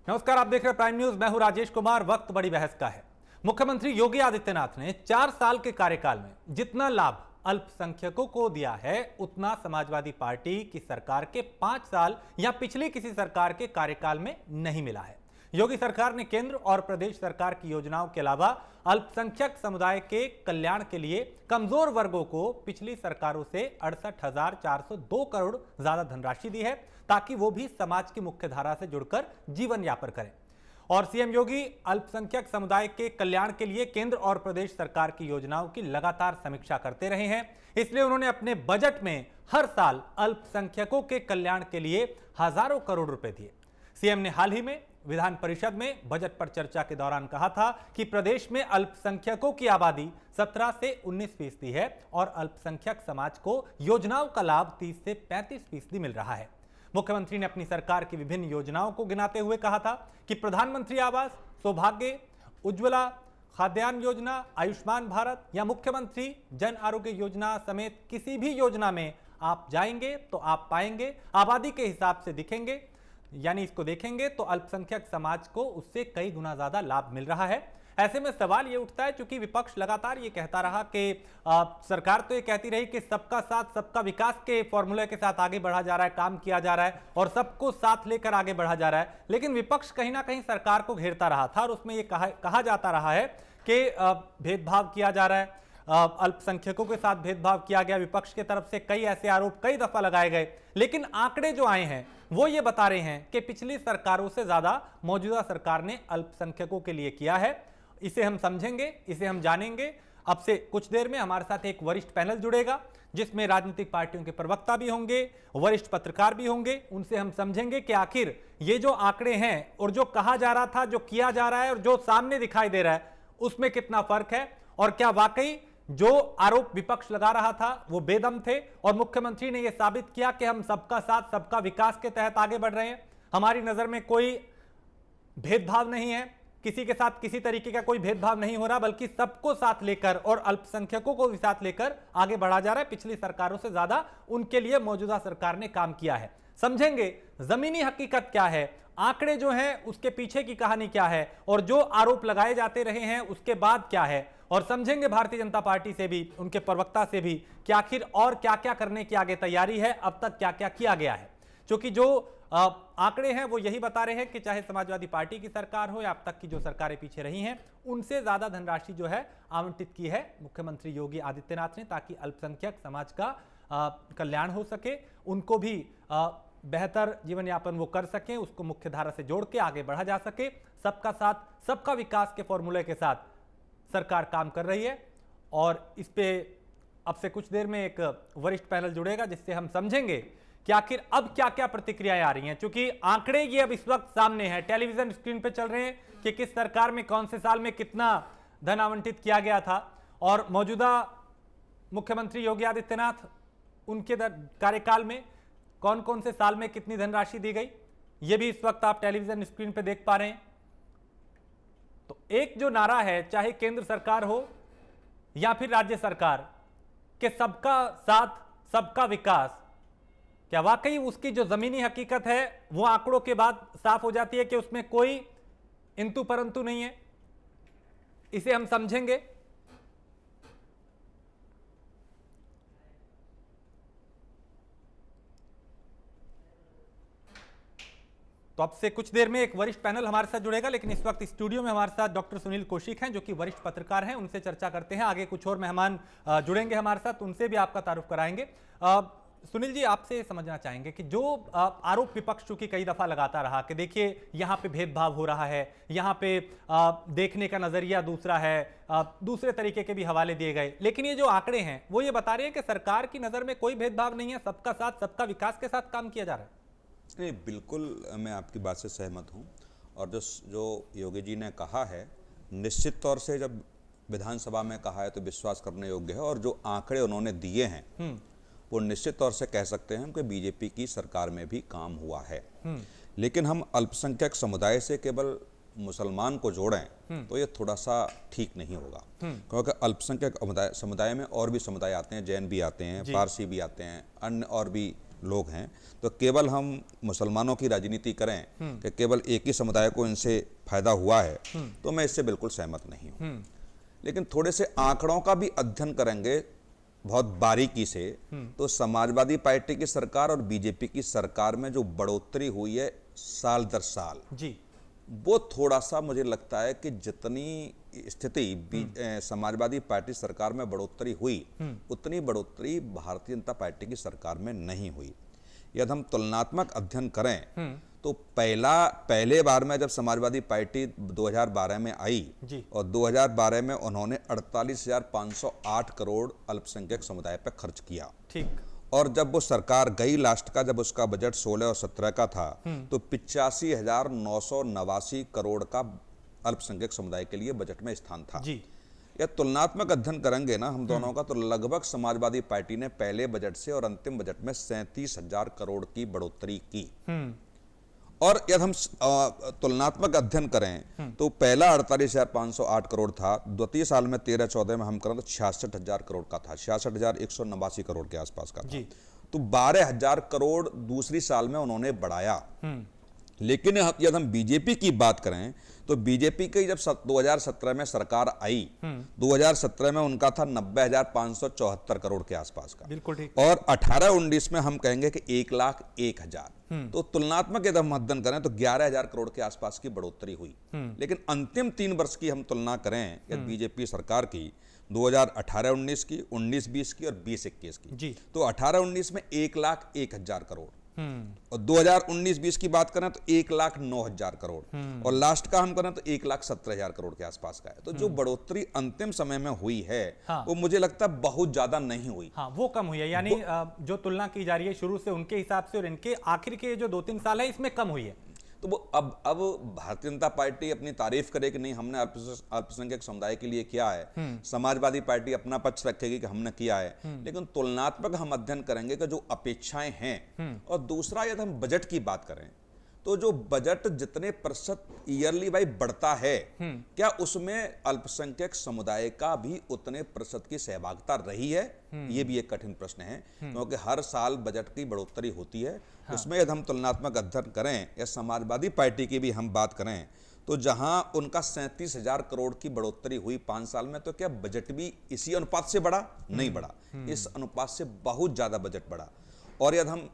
नमस्कार, आप देख रहे हैं प्राइम न्यूज। मैं हूं राजेश कुमार। वक्त बड़ी बहस का है। मुख्यमंत्री योगी आदित्यनाथ ने 4 साल के कार्यकाल में जितना लाभ अल्पसंख्यकों को दिया है उतना समाजवादी पार्टी की सरकार के 5 साल या पिछली किसी सरकार के कार्यकाल में नहीं मिला है। योगी सरकार ने केंद्र और प्रदेश सरकार की योजनाओं के अलावा अल्पसंख्यक समुदाय के कल्याण के लिए कमजोर वर्गों को पिछली सरकारों से 68,402 करोड़ ज्यादा धनराशि दी है ताकि वो भी समाज की मुख्य धारा से जुड़कर जीवन यापन करें। और सीएम योगी अल्पसंख्यक समुदाय के कल्याण के लिए केंद्र और प्रदेश सरकार की योजनाओं की लगातार समीक्षा करते रहे हैं। इसलिए उन्होंने अपने बजट में हर साल अल्पसंख्यकों के कल्याण के लिए हजारों करोड़ रुपए दिए। सीएम ने हाल ही में विधान परिषद में बजट पर चर्चा के दौरान कहा था कि प्रदेश में अल्पसंख्यकों की आबादी 17 से 19% है और अल्पसंख्यक समाज को योजनाओं का लाभ 30 से 35% मिल रहा है। मुख्यमंत्री ने अपनी सरकार की विभिन्न योजनाओं को गिनाते हुए कहा था कि प्रधानमंत्री आवास, सौभाग्य, उज्ज्वला, खाद्यान्न योजना, आयुष्मान भारत या मुख्यमंत्री जन आरोग्य योजना समेत किसी भी योजना में आप जाएंगे तो आप पाएंगे आबादी के हिसाब से दिखेंगे, यानी इसको देखेंगे तो अल्पसंख्यक समाज को उससे कई गुना ज्यादा लाभ मिल रहा है। ऐसे में सवाल ये उठता है, चूंकि विपक्ष लगातार ये कहता रहा कि सरकार तो ये कहती रही कि सबका साथ सबका विकास के फॉर्मूले के साथ आगे बढ़ा जा रहा है, काम किया जा रहा है और सबको साथ लेकर आगे बढ़ा जा रहा है, लेकिन विपक्ष कहीं ना कहीं सरकार को घेरता रहा था और उसमें ये कहा जाता रहा है कि भेदभाव किया जा रहा है, अल्पसंख्यकों के साथ भेदभाव किया गया। विपक्ष की तरफ से कई ऐसे आरोप कई दफा लगाए गए, लेकिन आंकड़े जो आए हैं वो ये बता रहे हैं कि पिछली सरकारों से ज्यादा मौजूदा सरकार ने अल्पसंख्यकों के लिए किया है। इसे हम समझेंगे, इसे हम जानेंगे। अब से कुछ देर में हमारे साथ एक वरिष्ठ पैनल जुड़ेगा जिसमें राजनीतिक पार्टियों के प्रवक्ता भी होंगे, वरिष्ठ पत्रकार भी होंगे। उनसे हम समझेंगे कि आखिर ये जो आंकड़े हैं और जो कहा जा रहा था, जो किया जा रहा है और जो सामने दिखाई दे रहा है उसमें कितना फर्क है और क्या वाकई जो आरोप विपक्ष लगा रहा था वो बेदम थे और मुख्यमंत्री ने यह साबित किया कि हम सबका साथ सबका विकास के तहत आगे बढ़ रहे हैं। हमारी नजर में कोई भेदभाव नहीं है, किसी के साथ किसी तरीके का कोई भेदभाव नहीं हो रहा, बल्कि सबको साथ लेकर और अल्पसंख्यकों को भी साथ लेकर आगे बढ़ा जा रहा है। पिछली सरकारों से ज्यादा उनके लिए मौजूदा सरकार ने काम किया है। समझेंगे जमीनी हकीकत क्या है, आंकड़े जो हैं उसके पीछे की कहानी क्या है और जो आरोप लगाए जाते रहे हैं उसके बाद क्या है, और समझेंगे भारतीय जनता पार्टी से भी, उनके प्रवक्ता से भी कि आखिर और क्या क्या करने की आगे तैयारी है, अब तक क्या क्या किया गया है। क्योंकि जो आंकड़े हैं वो यही बता रहे हैं कि चाहे समाजवादी पार्टी की सरकार हो या अब तक की जो सरकारें पीछे रही हैं, उनसे ज्यादा धनराशि जो है आवंटित की है मुख्यमंत्री योगी आदित्यनाथ ने, ताकि अल्पसंख्यक समाज का कल्याण हो सके, उनको भी बेहतर जीवन यापन वो कर सकें, उसको मुख्य धारा से जोड़ के आगे बढ़ा जा सके। सबका साथ सबका विकास के फॉर्मूले के साथ सरकार काम कर रही है और इस पे अब से कुछ देर में एक वरिष्ठ पैनल जुड़ेगा जिससे हम समझेंगे कि आखिर अब क्या क्या प्रतिक्रियाएं आ रही हैं। क्योंकि आंकड़े ये अब इस वक्त सामने हैं, टेलीविजन स्क्रीन पे चल रहे हैं कि किस सरकार में कौन से साल में कितना धन आवंटित किया गया था और मौजूदा मुख्यमंत्री योगी आदित्यनाथ उनके कार्यकाल में कौन कौन से साल में कितनी धनराशि दी गई, ये भी इस वक्त आप टेलीविजन स्क्रीन पे देख पा रहे हैं। तो एक जो नारा है, चाहे केंद्र सरकार हो या फिर राज्य सरकार, के सबका साथ सबका विकास, क्या वाकई उसकी जो जमीनी हकीकत है वो आंकड़ों के बाद साफ हो जाती है कि उसमें कोई इंतु परंतु नहीं है। इसे हम समझेंगे। तो अब से कुछ देर में एक वरिष्ठ पैनल हमारे साथ जुड़ेगा, लेकिन इस वक्त स्टूडियो में हमारे साथ डॉक्टर सुनील कौशिक हैं जो कि वरिष्ठ पत्रकार हैं। उनसे चर्चा करते हैं। आगे कुछ और मेहमान जुड़ेंगे हमारे साथ, उनसे भी आपका तारुफ कराएंगे। सुनील जी, आपसे समझना चाहेंगे कि जो आरोप विपक्ष चूंकि कई दफा लगाता रहा कि देखिए यहाँ पे भेदभाव हो रहा है, यहाँ पे देखने का नजरिया दूसरा है, दूसरे तरीके के भी हवाले दिए गए, लेकिन ये जो आंकड़े हैं वो ये बता रहे हैं कि सरकार की नजर में कोई भेदभाव नहीं है, सबका साथ सबका विकास के साथ काम किया जा रहा है। नहीं, बिल्कुल मैं आपकी बात से सहमत हूँ। और जो योगी जी ने कहा है, निश्चित तौर से जब विधानसभा में कहा है तो विश्वास करने योग्य है। और जो आंकड़े उन्होंने दिए हैं वो निश्चित तौर से कह सकते हैं कि बीजेपी की सरकार में भी काम हुआ है। लेकिन हम अल्पसंख्यक समुदाय से केवल मुसलमान को जोड़ें तो ये थोड़ा सा ठीक नहीं होगा, क्योंकि अल्पसंख्यक समुदाय में और भी समुदाय आते हैं, जैन भी आते हैं, पारसी भी आते हैं, अन्य और भी लोग हैं, तो केवल हम मुसलमानों की राजनीति करें कि केवल एक ही समुदाय को इनसे फायदा हुआ है, तो मैं इससे बिल्कुल सहमत नहीं हूँ। लेकिन थोड़े से आंकड़ों का भी अध्ययन करेंगे बहुत बारीकी से, तो समाजवादी पार्टी की सरकार और बीजेपी की सरकार में जो बढ़ोतरी हुई है साल दर साल जी, वो थोड़ा सा मुझे लगता है कि जितनी स्थिति समाजवादी पार्टी सरकार में बढ़ोतरी हुई, उतनी बढ़ोतरी भारतीय जनता पार्टी की सरकार में नहीं हुई। यदि हम तुलनात्मक अध्ययन करें तो पहले बार में जब समाजवादी पार्टी 2012 में आई और 2012 में उन्होंने 48,508 करोड़ अल्पसंख्यक समुदाय पर खर्च किया। ठीक। और जब वो सरकार गई लास्ट का, जब उसका बजट 16 और 17 का था, तो 85,989 करोड़ का अल्पसंख्यक समुदाय के लिए बजट में स्थान था जी। या तुलनात्मक अध्ययन करेंगे ना हम दोनों का, तो लगभग समाजवादी पार्टी ने पहले बजट से और अंतिम बजट में 37,000 करोड़ की बढ़ोतरी की। और यदि हम तुलनात्मक अध्ययन करें तो पहला 48,508 करोड़ था, द्वितीय साल में 13-14 में हम करें तो 66,000 करोड़ का था, 66,189 करोड़ के आसपास का था। तो 12,000 करोड़ दूसरी साल में उन्होंने बढ़ाया। लेकिन यदि हम बीजेपी की बात करें तो बीजेपी की जब 2017 में सरकार आई, 2017 में उनका था 90,574 करोड़ के आसपास का। बिल्कुल ठीक। और 18-19 में हम कहेंगे कि 1,01,000। तो तुलनात्मक यदि हम अध्ययन करें तो 11,000 करोड़ के आसपास की बढ़ोतरी हुई। लेकिन अंतिम 3 वर्ष की हम तुलना करें यदि बीजेपी सरकार की 2018-19 की, 19-20 की और 20-21 की, तो 18-19 में 1,01,000 करोड़ और 2019-20 की बात करें तो 1,09,000 करोड़ और लास्ट का हम करें तो 1,17,000 करोड़ के आसपास का है। तो जो बढ़ोतरी अंतिम समय में हुई है, वो मुझे लगता है बहुत ज्यादा नहीं हुई। हाँ, वो कम हुई है, यानी जो तुलना की जा रही है शुरू से उनके हिसाब से और इनके आखिर के जो 2-3 साल है इसमें कम हुई है। तो वो अब भारतीय जनता पार्टी अपनी तारीफ करे कि नहीं हमने अल्पसंख्यक समुदाय के लिए किया है, समाजवादी पार्टी अपना पक्ष रखेगी कि हमने किया है, लेकिन तुलनात्मक हम अध्ययन करेंगे कि जो अपेक्षाएं हैं। और दूसरा यदि हम बजट की बात करें तो जो बजट जितने प्रतिशत ईयरली वाइज बढ़ता है, क्या उसमें अल्पसंख्यक समुदाय का भी उतने प्रतिशत की सहभागिता रही है? ये भी एक कठिन प्रश्न है, क्योंकि हर साल बजट की बढ़ोतरी होती है। उसमें यदि हम तुलनात्मक अध्ययन करें या समाजवादी पार्टी की भी हम बात करें तो जहां उनका 37,000 करोड़ की बढ़ोतरी हुई 5 साल में, तो क्या बजट भी इसी अनुपात से बढ़ा? नहीं बढ़ा, इस अनुपात से बहुत ज्यादा बजट बढ़ा। और यदि हम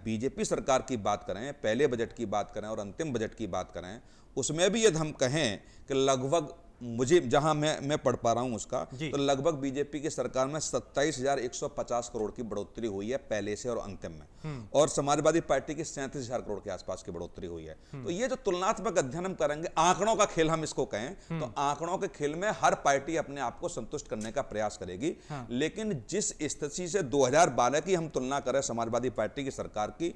बीजेपी सरकार की बात करें, पहले बजट की बात करें और अंतिम बजट की बात करें, उसमें भी यदि हम कहें कि लगभग मुझे जहां मैं पढ़ पा रहा हूं उसका, तो लगभग बीजेपी की सरकार में 27,150 करोड़ की बढ़ोतरी हुई है पहले से और अंतिम में, और समाजवादी पार्टी की 37,000 करोड़ के आसपास की बढ़ोतरी हुई है। तो ये जो तुलनात्मक अध्ययन हम करेंगे, आंकड़ों का खेल हम इसको कहें, तो आंकड़ों के खेल में हर पार्टी अपने आप को संतुष्ट करने का प्रयास करेगी। लेकिन जिस स्थिति से 2012 की हम तुलना करें समाजवादी पार्टी की सरकार की,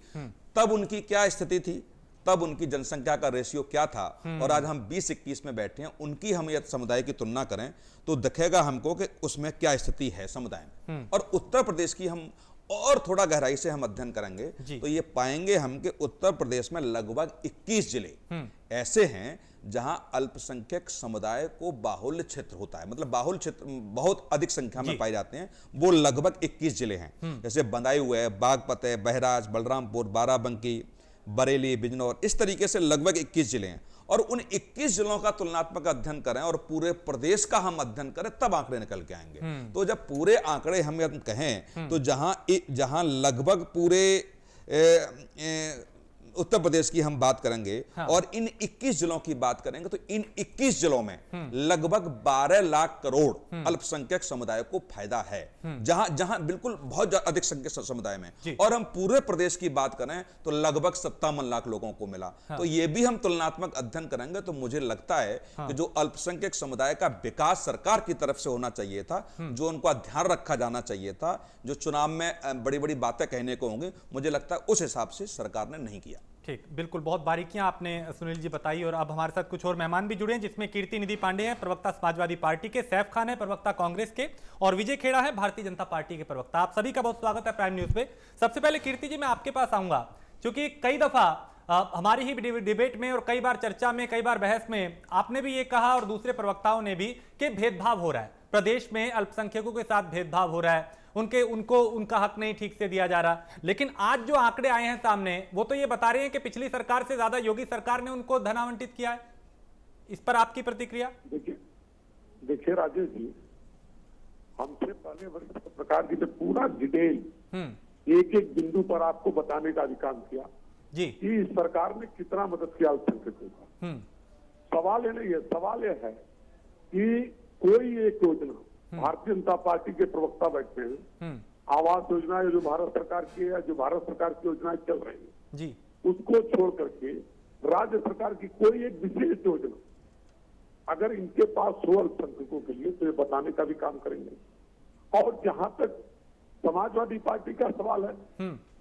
तब उनकी क्या स्थिति थी, तब उनकी जनसंख्या का रेशियो क्या था, और आज हम 20-21 में बैठे हैं, उनकी हम यदि समुदाय की तुलना करें तो दिखेगा हमको कि उसमें क्या स्थिति है समुदाय में। और उत्तर प्रदेश की हम और थोड़ा गहराई से हम अध्ययन करेंगे तो ये पाएंगे हम कि उत्तर प्रदेश में लगभग 21 जिले ऐसे हैं जहां अल्पसंख्यक समुदाय को बाहुल्य क्षेत्र होता है, मतलब बाहुल्य क्षेत्र बहुत अधिक संख्या में पाए जाते हैं, वो लगभग 21 जिले हैं। जैसे बदायूं है, बागपत है, बहराइच, बलरामपुर, बाराबंकी, बरेली, बिजनौर, इस तरीके से लगभग 21 जिले हैं। और उन 21 जिलों का तुलनात्मक अध्ययन करें और पूरे प्रदेश का हम अध्ययन करें, तब आंकड़े निकल के आएंगे। तो जब पूरे आंकड़े हम कहें तो जहां लगभग पूरे उत्तर प्रदेश की हम बात करेंगे और इन 21 जिलों की बात करेंगे, तो इन 21 जिलों में लगभग 12 लाख करोड़ अल्पसंख्यक समुदाय को फायदा है, जहां बिल्कुल बहुत अधिक संख्यक समुदाय में। और हम पूरे प्रदेश की बात करें तो लगभग 57 लाख लोगों को मिला। तो ये भी हम तुलनात्मक अध्ययन करेंगे तो मुझे लगता है कि जो अल्पसंख्यक समुदाय का विकास सरकार की तरफ से होना चाहिए था, जो उनका ध्यान रखा जाना चाहिए था, जो चुनाव में बड़ी बड़ी बातें कहने को होंगी, मुझे लगता है उस हिसाब से सरकार ने नहीं किया। ठीक, बिल्कुल, बहुत बारीकियां आपने सुनील जी बताई। और अब हमारे साथ कुछ और मेहमान भी जुड़े हैं, जिसमें कीर्ति निधि पांडे हैं, प्रवक्ता समाजवादी पार्टी के, सैफ खान है, प्रवक्ता कांग्रेस के, और विजय खेड़ा है, भारतीय जनता पार्टी के प्रवक्ता। आप सभी का बहुत स्वागत है प्राइम न्यूज पे। सबसे पहले कीर्ति जी, मैं आपके पास आऊंगा, क्योंकि कई दफा हमारी ही डिबेट में और कई बार चर्चा में, कई बार बहस में आपने भी ये कहा और दूसरे प्रवक्ताओं ने भी कि भेदभाव हो रहा है प्रदेश में, अल्पसंख्यकों के साथ भेदभाव हो रहा है, उनके उनको उनका हक नहीं ठीक से दिया जा रहा। लेकिन आज जो आंकड़े आए हैं सामने वो तो ये बता रहे हैं कि पिछली सरकार से ज्यादा योगी सरकार ने उनको धन आवंटित किया है। इस पर आपकी प्रतिक्रिया? देखिए राजेश जी, हमसे पहले वरिष्ठ पत्रकार जी ने पूरा डिटेल एक एक बिंदु पर आपको बताने का भी काम किया जी कि इस सरकार ने कितना मदद किया अल्पसंख्यकों का। सवाल ये नहीं है, सवाल ये है कि कोई एक योजना, भारतीय जनता पार्टी के प्रवक्ता बैठे हैं, आवास योजना जो भारत सरकार की है, जो भारत सरकार की योजनाएं चल रही है जी, उसको छोड़ करके राज्य सरकार की कोई एक विशेष योजना अगर इनके पास हो अल्पसंख्यकों के लिए तो ये बताने का भी काम करेंगे। और जहां तक समाजवादी पार्टी का सवाल है,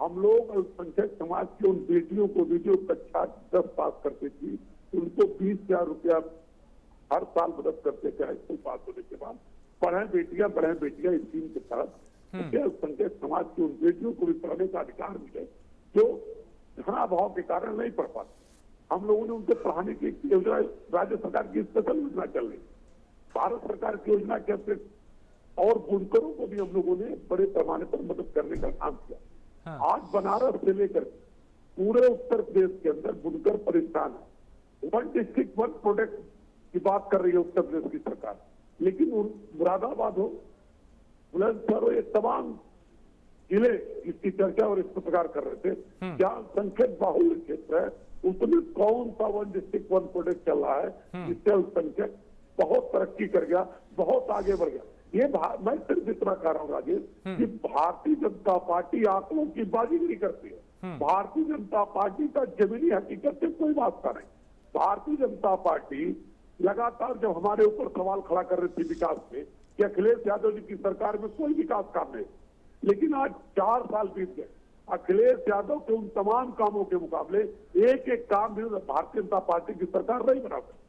हम लोग अल्पसंख्यक समाज की उन बेटियों को भी जो कक्षा 10 पास करती थी उनको 20,000 रुपया हर साल मदद करते थे हाईस्कूल पास होने के बाद। बढ़े बेटियां स्कीम के तहत अल्पसंख्यक समाज की उन बेटियों को भी पढ़ने का अधिकार मिले जो धनाभाव के कारण नहीं पढ़ पाते। हम लोगों ने उनको पढ़ाने की योजना, राज्य सरकार की स्पेशल योजना चल रही, भारत सरकार की योजना के अतिरिक्त और बुनकरों को भी हम लोगों ने बड़े पैमाने पर मदद करने का काम किया। आज बनारस से लेकर पूरे उत्तर प्रदेश के अंदर बुनकर परेशान है। 1 डिस्ट्रिक्ट 1 प्रोडक्ट की बात कर रही है उत्तर प्रदेश की सरकार, लेकिन मुरादाबाद हो, बुलंदशहर हो, ये तमाम जिले इसकी चर्चा और इस प्रकार कर रहे थे। जहां संख्यक बाहुल्य क्षेत्र है उसमें कौन सा 1 डिस्ट्रिक्ट 1 प्रोडक्ट चल रहा है जिससे अल्पसंख्यक बहुत तरक्की कर गया, बहुत आगे बढ़ गया। ये मैं सिर्फ इतना कह रहा हूँ राजेश कि भारतीय जनता पार्टी आंकड़ों की बाजीगरी करती है। भारतीय जनता पार्टी का जमीनी हकीकत से कोई वास्ता नहीं। भारतीय जनता पार्टी लगातार जब हमारे ऊपर सवाल खड़ा कर रही थी विकास में कि अखिलेश यादव जी की सरकार में कोई विकास काम नहीं, लेकिन आज 4 साल बीत गए, अखिलेश यादव के उन तमाम कामों के मुकाबले एक एक काम भी भारतीय जनता पार्टी की सरकार नहीं बना पाई।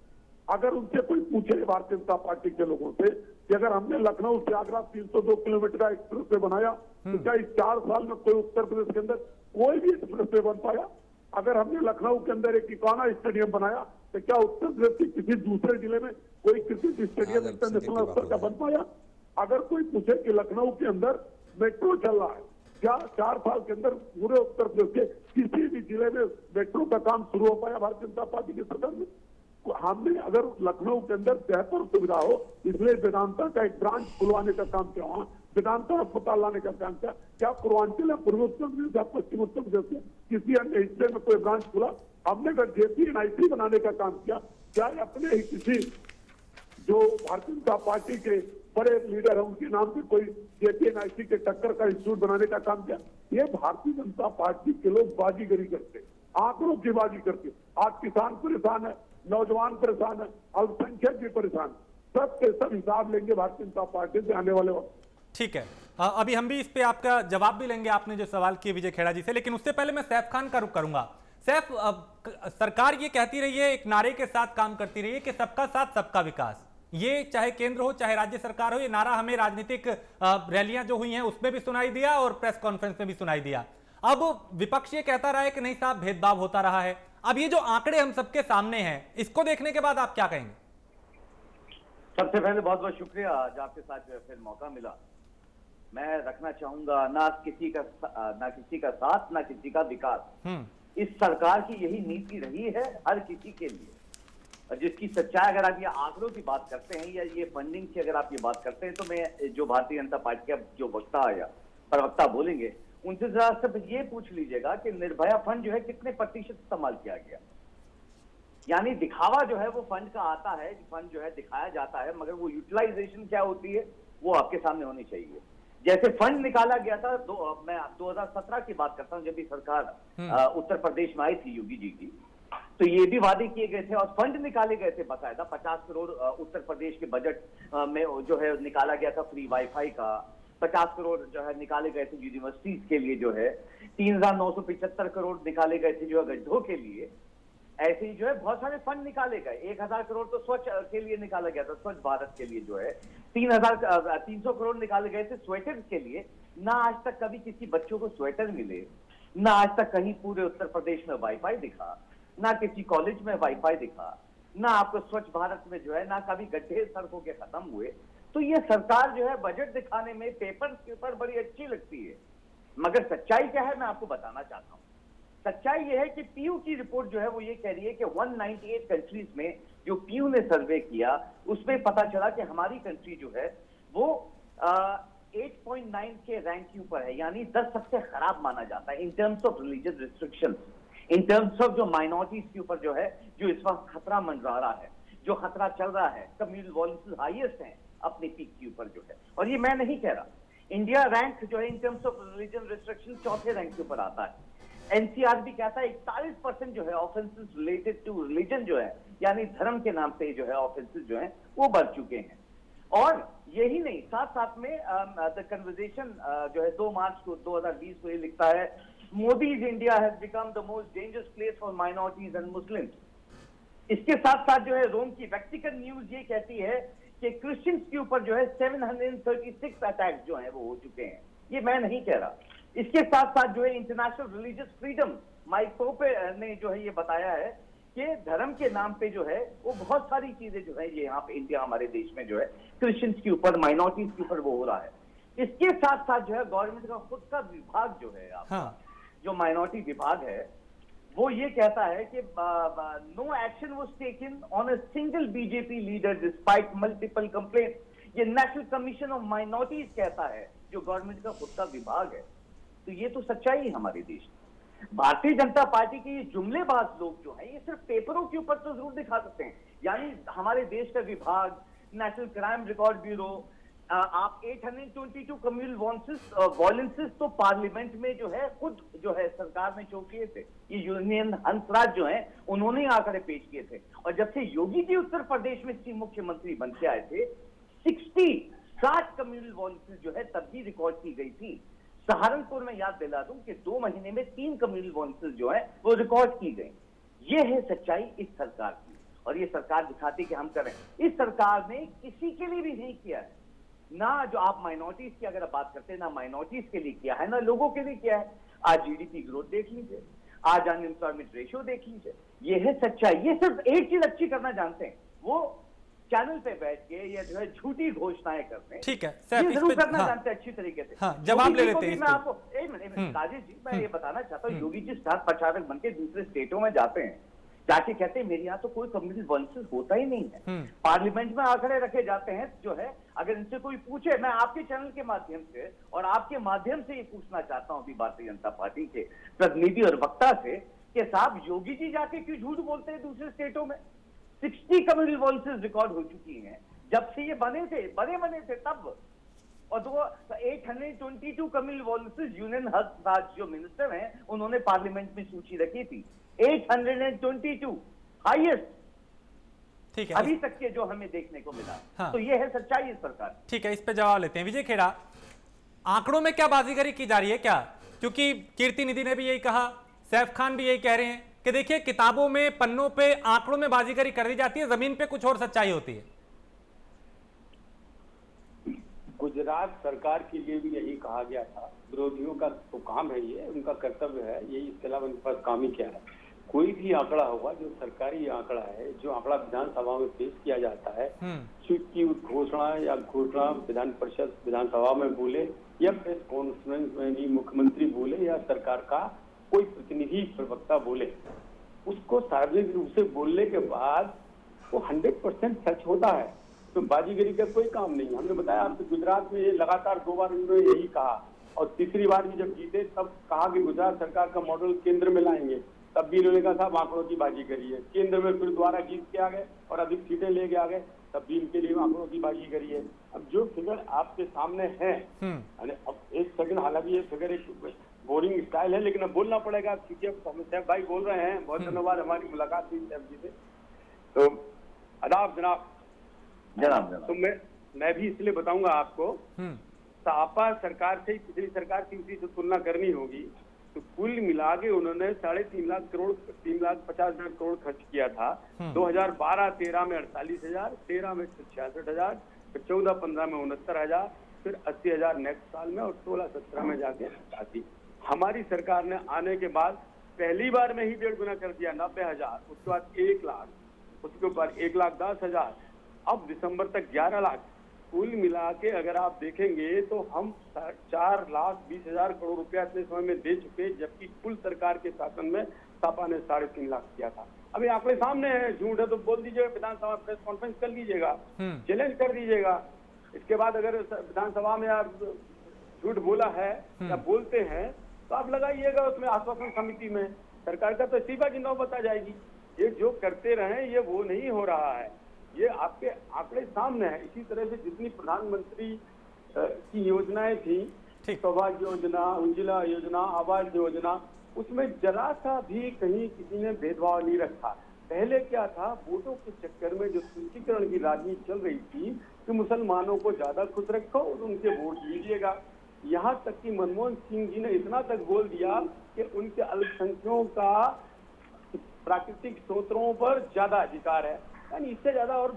अगर उनसे कोई पूछे भारतीय जनता पार्टी के लोगों से कि अगर हमने लखनऊ से आगरा 302 किलोमीटर का एक्सप्रेस वे बनाया तो क्या इस 4 साल में कोई उत्तर प्रदेश के अंदर कोई भी एक्सप्रेस वे बन पाया? अगर हमने लखनऊ के अंदर एक इकाना स्टेडियम बनाया तो क्या उत्तर प्रदेश के किसी दूसरे जिले में कोई क्रिकेट स्टेडियम इंटरनेशनल स्तर का बन पाया? अगर कोई पूछे कि लखनऊ के अंदर मेट्रो चल रहा है, क्या 4 साल के अंदर पूरे उत्तर प्रदेश के किसी भी जिले में मेट्रो का काम शुरू हो पाया भारतीय जनता पार्टी की सरकार में? हमने अगर लखनऊ के अंदर बेहतर सुविधा हो इसलिए वेदांता का एक ब्रांच खुलवाने का काम किया, वहां वेदांता अस्पताल लाने का काम किया। क्या पूर्वांचल या पूर्वोत्तर प्रदेश या पश्चिम उत्तर प्रदेश में किसी अन्य हिस्से में कोई ब्रांच खुला? हमने अगर JPNIC बनाने का काम किया, क्या अपने ही किसी जो भारतीय जनता पार्टी के बड़े लीडर है उनके नाम पे कोई JPNIC के टक्कर का इंस्टीट्यूट बनाने का काम किया? ये भारतीय जनता पार्टी के लोग बाजीगरी करते, आंकड़ों की बाजी करते। आज किसान परेशान है, नौजवान परेशान है, अल्पसंख्यक भी परेशान, सब के सब हिसाब लेंगे भारतीय जनता पार्टी से आने वाले वक्त। ठीक है, अभी हम भी इस पे आपका जवाब भी लेंगे, आपने जो सवाल किए विजय खेड़ा जी से, लेकिन उससे पहले मैं सैफ खान का रुख करूंगा। सैफ, सरकार ये कहती रही है, एक नारे के साथ काम करती रही है कि सबका साथ सबका विकास। ये चाहे केंद्र हो चाहे राज्य सरकार हो, ये नारा हमें राजनीतिक रैलियां जो हुई हैं उसमें भी सुनाई दिया और प्रेस कॉन्फ्रेंस में भी सुनाई दिया। अब विपक्ष ये कहता रहा है कि नहीं साहब, भेदभाव होता रहा है। अब ये जो आंकड़े हम सबके सामने हैं, इसको देखने के बाद आप क्या कहेंगे? सबसे पहले बहुत बहुत शुक्रिया, आज आपके साथ फिर मौका मिला। मैं रखना चाहूंगा ना किसी का साथ ना किसी का विकास। इस सरकार की यही नीति रही है हर किसी के लिए, और जिसकी सच्चाई अगर आप ये आंकड़ों की बात करते हैं या ये फंडिंग की अगर आप ये बात करते हैं, तो मैं जो भारतीय जनता पार्टी का जो वक्ता या प्रवक्ता बोलेंगे उनसे जरा सिर्फ ये पूछ लीजिएगा कि निर्भया फंड जो है कितने प्रतिशत इस्तेमाल किया गया। यानी दिखावा जो है वो फंड का आता है, फंड जो है दिखाया जाता है, मगर वो यूटिलाइजेशन क्या होती है वो आपके सामने होनी चाहिए। जैसे फंड निकाला गया था, मैं 2017 की बात करता हूं, जब भी सरकार उत्तर प्रदेश में आई थी योगी जी की, तो ये भी वादे किए गए थे और फंड निकाले गए थे बाकायदा। 50 करोड़ उत्तर प्रदेश के बजट में जो है निकाला गया था फ्री वाईफाई का, 50 करोड़ जो है निकाले गए थे यूनिवर्सिटीज के लिए, जो है 3,975 करोड़ निकाले गए थे जो है गड्ढों के लिए। ऐसे ही जो है बहुत सारे फंड निकाले गए। 1,000 करोड़ तो स्वच्छ के लिए निकाला गया था, स्वच्छ भारत के लिए जो है 300 करोड़ निकाले गए थे स्वेटर के लिए। ना आज तक कभी किसी बच्चों को स्वेटर मिले, ना आज तक कहीं पूरे उत्तर प्रदेश में वाईफाई दिखा, ना किसी कॉलेज में वाईफाई दिखा, ना आपको स्वच्छ भारत में जो है ना कभी गड्ढे सड़कों के खत्म हुए। तो ये सरकार जो है बजट दिखाने में पेपर के ऊपर बड़ी अच्छी लगती है, मगर सच्चाई क्या है मैं आपको बताना चाहता हूं। सच्चाई यह है कि पीयू की रिपोर्ट जो है वो ये कह रही है कि 198 कंट्रीज में जो पीयू ने सर्वे किया उसमें पता चला कि हमारी कंट्री जो है वो 8.9 के रैंक के ऊपर है, यानी 10 सबसे खराब माना जाता है in terms of religious restrictions, in terms of जो माइनॉरिटीज के ऊपर जो है जो इस वक्त खतरा मंडरा रहा है, जो खतरा चल रहा है, कम्युनल वॉयलेंस हाईएस्ट है अपने पीक के ऊपर जो है। और ये मैं नहीं कह रहा, इंडिया रैंक जो है in terms of religion restriction चौथे रैंक के ऊपर आता है। एनसीआर भी कहता है 41% जो है ऑफेंसेस रिलेटेड टू रिलीजन जो है, यानी धर्म के नाम से जो है ऑफेंसेस जो है वो बढ़ चुके हैं। और यही नहीं, साथ साथ में द कन्वर्सेशन जो है 2 मार्च को 2020 को ये लिखता है, Modi's India has become the most dangerous place for minorities and Muslims. इसके साथ साथ जो है रोम की वैटिकन न्यूज ये कहती है कि क्रिश्चियंस के ऊपर जो है 736 अटैक जो है वो हो चुके हैं। ये मैं नहीं कह रहा। इसके साथ साथ जो है इंटरनेशनल रिलीजियस फ्रीडम माइक पोम्पे ने जो है ये बताया है कि धर्म के नाम पे जो है वो बहुत सारी चीजें जो है ये यहाँ पे इंडिया हमारे देश में जो है क्रिश्चियंस के ऊपर, माइनॉरिटीज के ऊपर वो हो रहा है। इसके साथ साथ जो है गवर्नमेंट का खुद का विभाग जो है जो माइनॉरिटी विभाग है वो ये कहता है कि no action was taken on a single BJP leader despite multiple complaint. ये नेशनल कमीशन ऑफ माइनॉरिटीज कहता है, जो गवर्नमेंट का खुद का विभाग है। तो ये तो सच्चाई है हमारे देश में। भारतीय जनता पार्टी के ये जुमलेबाज लोग जो हैं ये सिर्फ पेपरों के ऊपर तो जरूर दिखा सकते हैं, यानी हमारे देश का विभाग, नेशनल क्राइम रिकॉर्ड ब्यूरो, आप 822 कम्युनल वॉयलेंसेस तो पार्लियामेंट में जो है खुद जो है सरकार ने शो किए थे। ये यूनियन हंसराज जो है उन्होंने आंकड़े पेश किए थे। और जब से योगी जी उत्तर प्रदेश में चीफ मुख्यमंत्री बन के आए थे 60 कम्युनल वॉयलेंसेस जो है तब भी रिकॉर्ड की गई थी। सहारनपुर में याद दिला दूं कि 2 महीने में 3 कम्युनल वॉयलेंसेस जो है वो रिकॉर्ड की गई। ये है सच्चाई इस सरकार की, और ये सरकार दिखाती कि हम करें। इस सरकार ने किसी के लिए भी नहीं किया है, ना जो आप माइनॉरिटीज की अगर बात करते हैं, ना माइनॉरिटीज के लिए किया है, ना लोगों के लिए किया है। आज जीडीपी ग्रोथ देख लीजिए, आज अनएम्प्लॉयमेंट रेशियो देख लीजिए। ये है सच्चाई। ये सिर्फ एक चीज अच्छी करना जानते हैं, वो चैनल पे बैठ के या जो है झूठी घोषणाएं करते हैं। ठीक है, ये जरूर करना जानते हैं अच्छी तरीके से। जवाब ले लेते हैं। मैं आपको एक मिनट काजी जी, मैं ये बताना चाहता हूँ, योगी जी स्टार प्रचारक बन के दूसरे स्टेटों में जाते हैं, जाके कहते हैं मेरे यहाँ तो कोई कम्युनल वॉयलेंस होता ही नहीं है। पार्लियामेंट में आंकड़े रखे जाते हैं जो है, अगर इनसे कोई पूछे, मैं आपके चैनल के माध्यम से और आपके माध्यम से ये पूछना चाहता हूँ अभी भारतीय जनता पार्टी के प्रतिनिधि और वक्ता से कि साहब योगी जी जाके क्यों झूठ बोलते हैं दूसरे स्टेटों में? 60 कम्युनल वॉयलेंसेस रिकॉर्ड हो चुकी हैं जब से ये बने थे तब। और 822 कम्युनल वॉयलेंसेस यूनियन हंसराज जो मिनिस्टर हैं उन्होंने पार्लियामेंट में सूची रखी थी, 822 हाईएस्ट ठीक है, अभी तक के जो हमें देखने को मिला। तो ये है सच्चाई इस सरकार। ठीक है, इस पे जवाब लेते हैं। विजय खेड़ा, आंकड़ों में क्या बाजीगरी की जा रही है क्या? क्योंकि कीर्ति निधि ने भी यही कहा, सैफ खान भी यही कह रहे हैं कि देखिए किताबों में, पन्नों पे, आंकड़ों में बाजीगरी कर दी जाती है, जमीन पे कुछ और सच्चाई होती है। गुजरात सरकार के लिए भी यही कहा गया था। विरोधियों का तो काम है, ये उनका कर्तव्य है, यही, इसके अलावा उनके पास काम ही क्या है। कोई भी आंकड़ा होगा जो सरकारी आंकड़ा है, जो आंकड़ा विधानसभा में पेश किया जाता है, की घोषणा या घोषणा विधान परिषद विधानसभा में बोले या प्रेस कॉन्फ्रेंस में भी मुख्यमंत्री बोले या सरकार का कोई प्रतिनिधि प्रवक्ता बोले, उसको सार्वजनिक रूप से बोलने के बाद वो 100% सच होता है। तो बाजीगरी का कोई काम नहीं है। हमने बताया आपको, गुजरात में ये लगातार 2 बार उन्होंने यही कहा, और तीसरी बार भी जब जीते तब कहा कि गुजरात सरकार का मॉडल केंद्र में लाएंगे, तब भी इन्होंने कहा साहब आंकड़ों की बाजीगरी है। केंद्र में फिर दोबारा जीत के आ गए और अधिक सीटें लेके आ गए, तब भी इनके लिए आंकड़ों की बाजीगरी है। अब जो फिगर आपके सामने है, अब एक सेकंड, हालांकि ये फिगर एक बोरिंग स्टाइल है, लेकिन अब बोलना पड़ेगा क्योंकि अब सैफ भाई बोल रहे हैं। बहुत धन्यवाद, हमारी मुलाकात हुई सैफ जी से। तो आदाब जनाब। तो मैं भी इसलिए बताऊंगा आपको, सपा सरकार से पिछली सरकार की उसी से तुलना करनी होगी। तो कुल मिला के उन्होंने 3.5 लाख करोड़, 3,50,000 करोड़ खर्च किया था। 2012-13 में 48,000, 13 में 66,000, फिर 14-15 में 69,000, फिर 80,000 नेक्स्ट साल में, और 16-17 में जाके 88। हमारी सरकार ने आने के बाद पहली बार में ही 1.5 गुना कर दिया, 90,000, उसके बाद 1 लाख, उसके ऊपर 1,10,000, अब दिसंबर तक 11 लाख, कुल मिला के अगर आप देखेंगे तो हम 4,20,000 करोड़ रुपया इतने समय में दे चुके, जबकि कुल सरकार के शासन में सपा ने 3.5 लाख किया था। अभी आंकड़े सामने है, झूठ है तो बोल दीजिएगा, विधानसभा प्रेस कॉन्फ्रेंस कर लीजिएगा, चैलेंज कर दीजिएगा। इसके बाद अगर विधानसभा में आप झूठ बोला है या बोलते हैं तो आप लगाइएगा उसमें आश्वासन समिति में, सरकार का तो इस्तीफा की नौबत आ जाएगी। ये जो करते रहे ये वो नहीं हो रहा है, ये आपके आंकड़े सामने है। इसी तरह से जितनी प्रधानमंत्री की योजनाएं थी, सौभाग्य योजना, उज्ज्वला योजना, आवास योजना, उसमें जरा सा भी कहीं किसी ने भेदभाव नहीं रखा। पहले क्या था, वोटों के चक्कर में जो तुष्टीकरण की राजनीति चल रही थी कि मुसलमानों को ज्यादा खुश रखो और उनके वोट लीजिएगा। यहाँ तक कि मनमोहन सिंह जी ने इतना तक बोल दिया कि उनके अल्पसंख्यकों का प्राकृतिक स्रोतों पर ज्यादा अधिकार है। यानी इससे ज्यादा और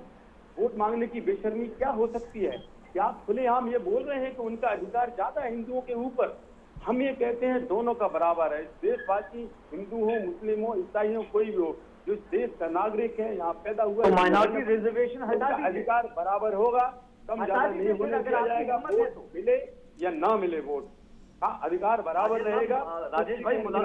वोट मांगने की बेशर्मी क्या हो सकती है? क्या आप खुलेआम ये बोल रहे हैं कि उनका अधिकार ज्यादा है हिंदुओं के ऊपर? हम ये कहते हैं दोनों का बराबर है। देशवासी हिंदू हो, मुस्लिम हो, ईसाई हो, कोई भी हो, जो इस देश का नागरिक है, यहाँ पैदा हुआ है, माइनॉरिटी रिजर्वेशन हटा दीजिए, अधिकार बराबर होगा, कम ज्यादा नहीं होने दिया जाएगा। वोट मिले या ना मिले वोट, हाँ अधिकार बराबर रहेगा। राजेश भाई हम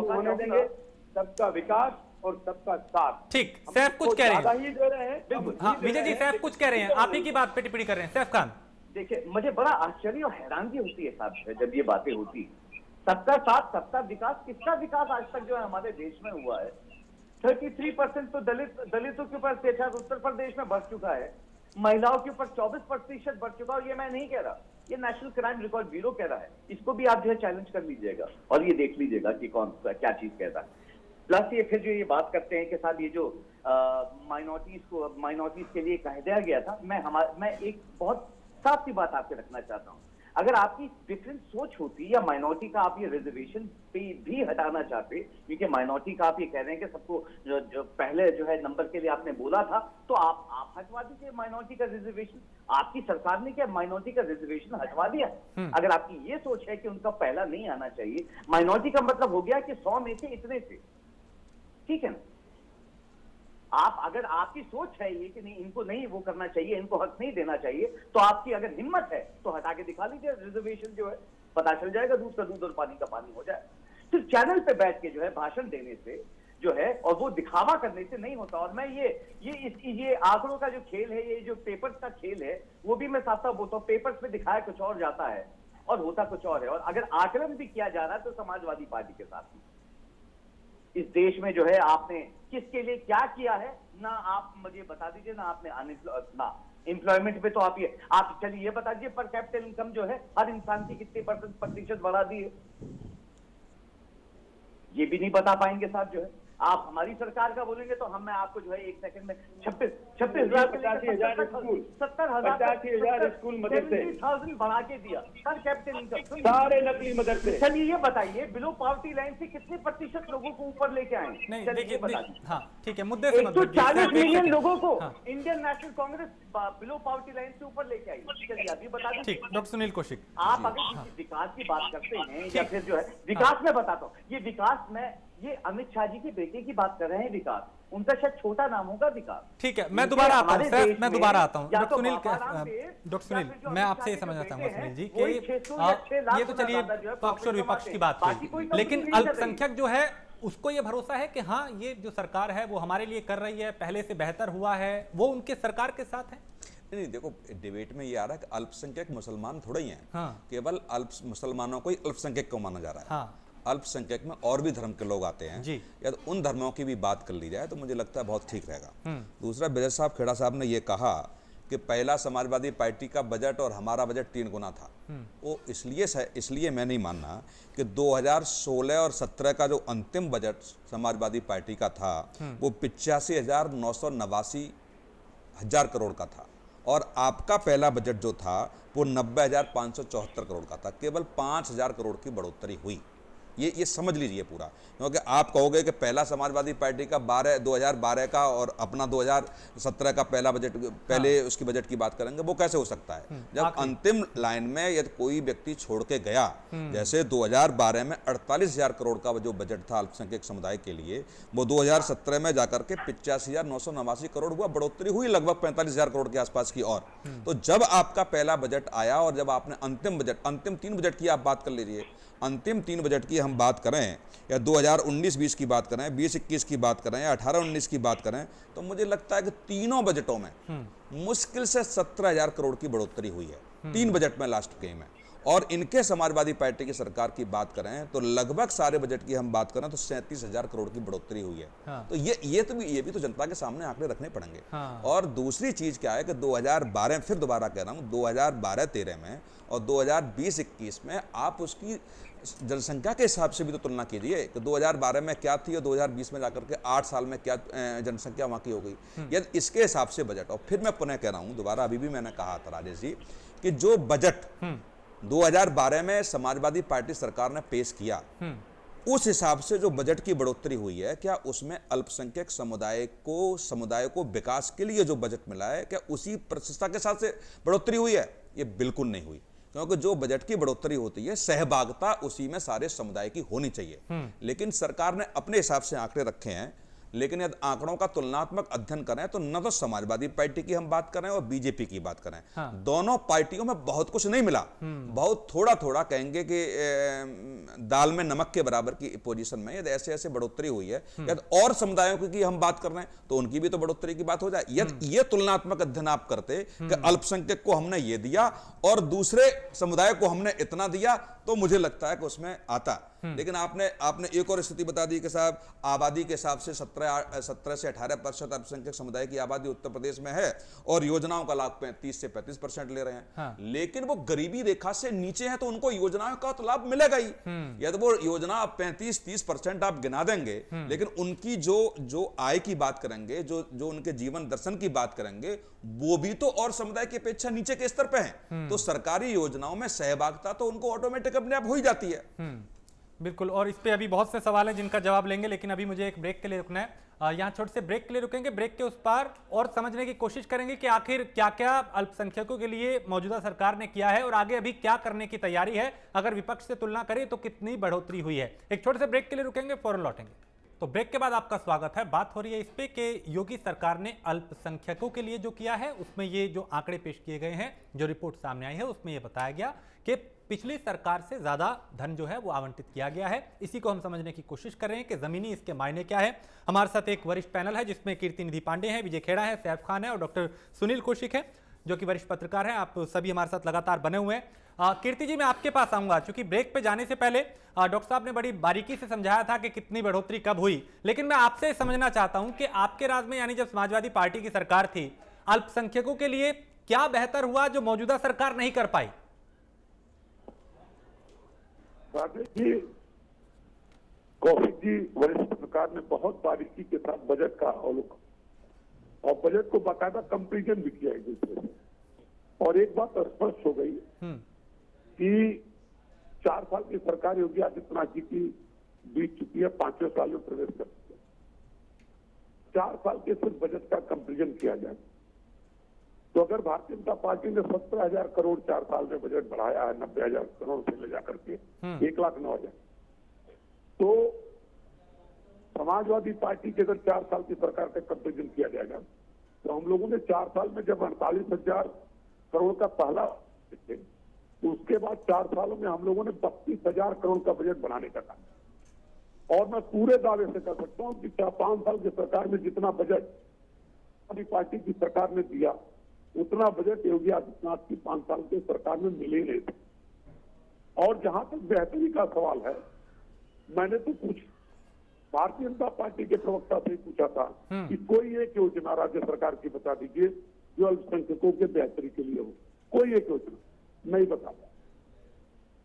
होने देंगे, सबका विकास और सबका साथ। ठीक, सैफ कुछ कह रहे हैं, ही दे रहे हैं। हाँ विजय जी सैफ कुछ कह रहे हैं, आप ही की बात पे टिप्पणी कर रहे हैं सैफ खान। देखिए, मुझे बड़ा आश्चर्य और हैरानगी होती है साहब जब ये बातें होती है। सबका साथ सबका विकास, किसका विकास आज तक जो है हमारे देश में हुआ है? 33% तो दलितों के ऊपर अत्याचार उत्तर प्रदेश में बढ़ चुका है, महिलाओं के ऊपर 24% बढ़ चुका है। और ये मैं नहीं कह रहा, ये नेशनल क्राइम रिकॉर्ड ब्यूरो कह रहा है। इसको भी आप जो है चैलेंज कर लीजिएगा और ये देख लीजिएगा कि कौन क्या चीज कहता है। प्लस ये फिर जो ये बात करते हैं कि साहब ये जो माइनॉरिटीज के लिए कह दिया गया था, मैं एक बहुत साफ सी बात आपके रखना चाहता हूँ। अगर आपकी डिफरेंट सोच होती या माइनॉरिटी का आप ये रिजर्वेशन पे भी हटाना चाहते, क्योंकि माइनॉरिटी का आप ये कह रहे हैं कि सबको जो पहले जो है नंबर के लिए आपने बोला था, तो आप हटवा दीजिए माइनॉरिटी का रिजर्वेशन। आपकी सरकार ने क्या माइनॉरिटी का रिजर्वेशन हटवा दिया? अगर आपकी ये सोच है कि उनका पहला नहीं आना चाहिए, माइनॉरिटी का मतलब हो गया कि 100 में से इतने से, ठीक है ना? आप अगर आपकी सोच है ये कि नहीं इनको नहीं वो करना चाहिए, इनको हक नहीं देना चाहिए, तो आपकी अगर हिम्मत है तो हटा के दिखा लीजिए रिजर्वेशन जो है, पता चल जाएगा, दूध का दूध और पानी का पानी हो जाए। सिर्फ चैनल पे बैठ के जो है भाषण देने से जो है और वो दिखावा करने से नहीं होता। और मैं ये आंकड़ों का जो खेल है, ये जो पेपर्स का खेल है, वो भी मैं साफ साफ बोलता हूँ, पेपर्स में दिखाया कुछ और जाता है और होता कुछ और है। और अगर आकलन भी किया जा रहा है तो समाजवादी पार्टी के साथ में इस देश में जो है आपने किसके लिए क्या किया है ना, आप मुझे बता दीजिए ना। आपने ना एम्प्लॉयमेंट पे तो आप चलिए ये बता दीजिए पर कैपिटल इनकम जो है हर इंसान की कितने प्रतिशत बढ़ा दी है, ये भी नहीं बता पाएंगे साहब जो है। आप हमारी सरकार का बोलेंगे तो मैं आपको जो है एक सेकंड में 26,000 स्कूल 70,000 स्कूल मदरसे 70,000 बढ़ा के दिया हर कैपिटल इनकम, सारे नकली मदरसे। चलिए ये बताइए बिलो पॉवर्टी लाइन से कितने प्रतिशत लोगों को ऊपर लेके आए? नहीं चलिए देखिए, बता दीजिए। हाँ ठीक है, मुद्दे से मत भटकिए। 140 मिलियन लोगों को हाँ। Indian national Congress below poverty line से ऊपर लेके आई। चलिए अभी बता दीजिए। ठीक, डॉक्टर सुनील कौशिक, आप अगर किसी विकास की बात करते हैं या फिर जो है विकास में बताता हूँ, ये विकास में ये अमित शाह जी के बेटे की बात कर रहे हैं विकास, उनका शायद छोटा नाम होगा विकास। ठीक है, मैं दोबारा आता हूँ सर, मैं दोबारा आता हूँ। या डॉक्टर तो सुनील, बाबा डॉक्टर सुनील, जो मैं अमित आपसे ये शाह समझना के चाहूंगा बेटे सुनील जी हैं, वही 600 या 6 लाख ये तो चलिए ज्यादा जो है पक्ष और विपक्ष की बात बाकी कोई हुई, कंपनी लेकिन नहीं कर रही। अल्पसंख्यक जो है उसको ये भरोसा है कि हाँ ये जो सरकार है वो हमारे लिए कर रही है, पहले से बेहतर हुआ है, वो उनके सरकार के साथ है। नहीं देखो, डिबेट में ये आ रहा है कि अल्पसंख्यक मुसलमान थोड़ा ही हैं। हाँ। केवल मुसलमानों को ही अल्पसंख्यक को माना जा रहा है। हाँ। अल्पसंख्यक में और भी धर्म के लोग आते हैं जी। या तो उन धर्मों की भी बात कर ली जाए तो मुझे लगता है बहुत ठीक रहेगा। दूसरा, विजय साहब खेड़ा साहब ने ये कहा कि पहला समाजवादी पार्टी का बजट और हमारा बजट 3 गुना था। वो इसलिए मैं नहीं मानना कि 2016 और 17 का जो अंतिम बजट समाजवादी पार्टी का था वो 85,989 करोड़ का था और आपका पहला बजट जो था वो 90,574 करोड़ का था। केवल 5,000 करोड़ की बढ़ोतरी हुई। ये समझ लीजिए पूरा, क्योंकि आप कहोगे कि पहला समाजवादी पार्टी का 2012 का और अपना 2017 का पहला बजट, पहले उसकी बजट की बात करेंगे, वो कैसे हो सकता है जब अंतिम लाइन में यदि कोई व्यक्ति छोड़ के गया। जैसे 2012 में 48,000 करोड़ का जो बजट था अल्पसंख्यक समुदाय के लिए, वो 2017 में जाकर के 85,989 करोड़ हुआ, बढ़ोतरी हुई लगभग 45,000 करोड़ के आसपास की। और तो जब आपका पहला बजट आया और जब आपने अंतिम 3 बजट की आप बात कर लीजिए, अंतिम 3 बजट की हम बात करें या 2019-20 की बात करें, 20-21 की बात करें या 18-19 की बात करें, तो मुझे लगता है कि तीनों बजटों में मुश्किल से 17,000 करोड़ की बढ़ोतरी हुई है 3 बजट में लास्ट के में। और इनके समाजवादी पार्टी की सरकार की बात करें तो लगभग सारे बजट की हम बात करें तो 37,000 करोड़ की बढ़ोतरी हुई है। तो ये भी तो जनता के सामने आंकड़े रखने पड़ेंगे। और दूसरी चीज क्या है कि 2012, फिर दोबारा कह रहा हूं, 2012-13 में और 2020-21 में आप उसकी जनसंख्या के हिसाब से भी तो तुलना कीजिए कि 2012 में क्या थी और 2020 में जाकर के 8 साल में क्या जनसंख्या वहां की हो गई। यदि इसके हिसाब से बजट, और फिर मैं पुनः कह रहा हूं दोबारा, अभी भी मैंने कहा था राजेश जी कि जो बजट 2012 में समाजवादी पार्टी सरकार ने पेश किया, उस हिसाब से जो बजट की बढ़ोतरी हुई है, क्या उसमें अल्पसंख्यक समुदाय को विकास के लिए जो बजट मिला है, क्या उसी प्रतिशतता के साथ से बढ़ोतरी हुई है? ये बिल्कुल नहीं हुई, क्योंकि जो बजट की बढ़ोतरी होती है सहभागिता उसी में सारे समुदाय की होनी चाहिए। लेकिन सरकार ने अपने हिसाब से आंकड़े रखे हैं, लेकिन यदि आंकड़ों का तुलनात्मक अध्ययन करें तो न तो समाजवादी पार्टी की हम बात करें और बीजेपी की बात करें, दोनों पार्टियों में बहुत कुछ नहीं मिला। बहुत थोड़ा थोड़ा कहेंगे कि दाल में नमक के बराबर की पोजीशन में यदि ऐसे बढ़ोतरी हुई है। यदि और समुदायों की हम बात कर रहे हैं तो उनकी भी तो बढ़ोतरी की बात हो जाए। यदि ये तुलनात्मक अध्ययन आप करते कि अल्पसंख्यक को हमने ये दिया और दूसरे समुदाय को हमने इतना दिया, तो मुझे लगता है कि उसमें आता। लेकिन आपने एक और स्थिति बता दी कि साहब आबादी के हिसाब से 17 से 18% अल्पसंख्यक समुदाय की आबादी उत्तर प्रदेश में है और योजनाओं का लाभ 30 से 35% ले रहे हैं। लेकिन वो गरीबी रेखा से नीचे है तो उनको योजनाओं का तो लाभ मिलेगा ही। यदि वो योजना 35-30% आप गिना देंगे, लेकिन उनकी जो आय की बात करेंगे, जो उनके जीवन दर्शन की बात करेंगे, वो भी तो और समुदाय की अपेक्षा नीचे के स्तर पे है। तो सरकारी योजनाओं में सहभागिता तो उनको ऑटोमेटिक अपने आप हो ही जाती है। बिल्कुल। और इस पे अभी बहुत से सवाल हैं जिनका जवाब लेंगे, लेकिन अभी मुझे एक ब्रेक के लिए रुकना है। यहाँ छोटे से ब्रेक के लिए रुकेंगे, ब्रेक के उस पार और समझने की कोशिश करेंगे कि आखिर क्या क्या अल्पसंख्यकों के लिए मौजूदा सरकार ने किया है और आगे अभी क्या करने की तैयारी है। अगर विपक्ष से तुलना करें तो कितनी बढ़ोतरी हुई है। एक छोटे से ब्रेक के लिए रुकेंगे, फौरन लौटेंगे। तो ब्रेक के बाद आपका स्वागत है। बात हो रही है इस पे कि योगी सरकार ने अल्पसंख्यकों के लिए जो किया है, उसमें ये जो आंकड़े पेश किए गए हैं, जो रिपोर्ट सामने आई है, उसमें ये बताया गया कि पिछली सरकार से ज्यादा धन जो है वो आवंटित किया गया है। इसी को हम समझने की कोशिश कर रहे हैं कि जमीनी इसके मायने क्या है। हमारे साथ एक वरिष्ठ पैनल है जिसमें कीर्ति निधि पांडे हैं, विजय खेड़ा है, सैफ खान है और डॉक्टर सुनील कौशिक है जो कि वरिष्ठ पत्रकार हैं। आप सभी हमारे साथ लगातार बने हुए हैं। कीर्ति जी, मैं आपके पास आऊंगा, क्योंकि ब्रेक पे जाने से पहले डॉक्टर साहब ने बड़ी बारीकी से समझाया था कि कितनी बढ़ोतरी कब हुई, लेकिन मैं आपसे समझना चाहता हूं कि आपके राज में, यानी जब समाजवादी पार्टी की सरकार थी, अल्पसंख्यकों के लिए क्या बेहतर हुआ जो मौजूदा सरकार नहीं कर पाई? राजेश जी, कौशिक जी वरिष्ठ पत्रकार ने बहुत बारीकी के साथ बजट का अवलोकन और बजट को बाकायदा कंपेरिजन भी किया एक दूसरे से। और एक बात स्पष्ट हो गई कि 4 साल की सरकार योगी आदित्यनाथ जी की बीत चुकी है, 5वें साल में प्रवेश कर चुकी है। 4 साल के सिर्फ बजट का कंपेरिजन किया जाए तो अगर भारतीय जनता पार्टी ने 17,000 करोड़ 4 साल में बजट बढ़ाया है, 90,000 करोड़ से ले जाकर के 1,09,000, तो समाजवादी पार्टी के अगर 4 साल की सरकार का कंपेरिजन किया जाएगा तो हम लोगों ने 4 साल में जब 48,000 करोड़ का पहला थे, तो उसके बाद 4 सालों में हम लोगों ने 32,000 करोड़ का बजट बनाने का काम। और मैं पूरे दावे से कर सकता हूं कि 5 साल की सरकार में जितना बजट पार्टी की सरकार ने दिया, उतना बजट योगी आदित्यनाथ की 5 साल की सरकार में मिले नहीं थे। और जहां तक बेहतरी का सवाल है, मैंने तो भारतीय जनता पार्टी के प्रवक्ता से पूछा था कि कोई एक योजना राज्य सरकार की बता दीजिए जो अल्पसंख्यकों के बेहतरी के लिए हो। कोई एक योजना नहीं बता पाया।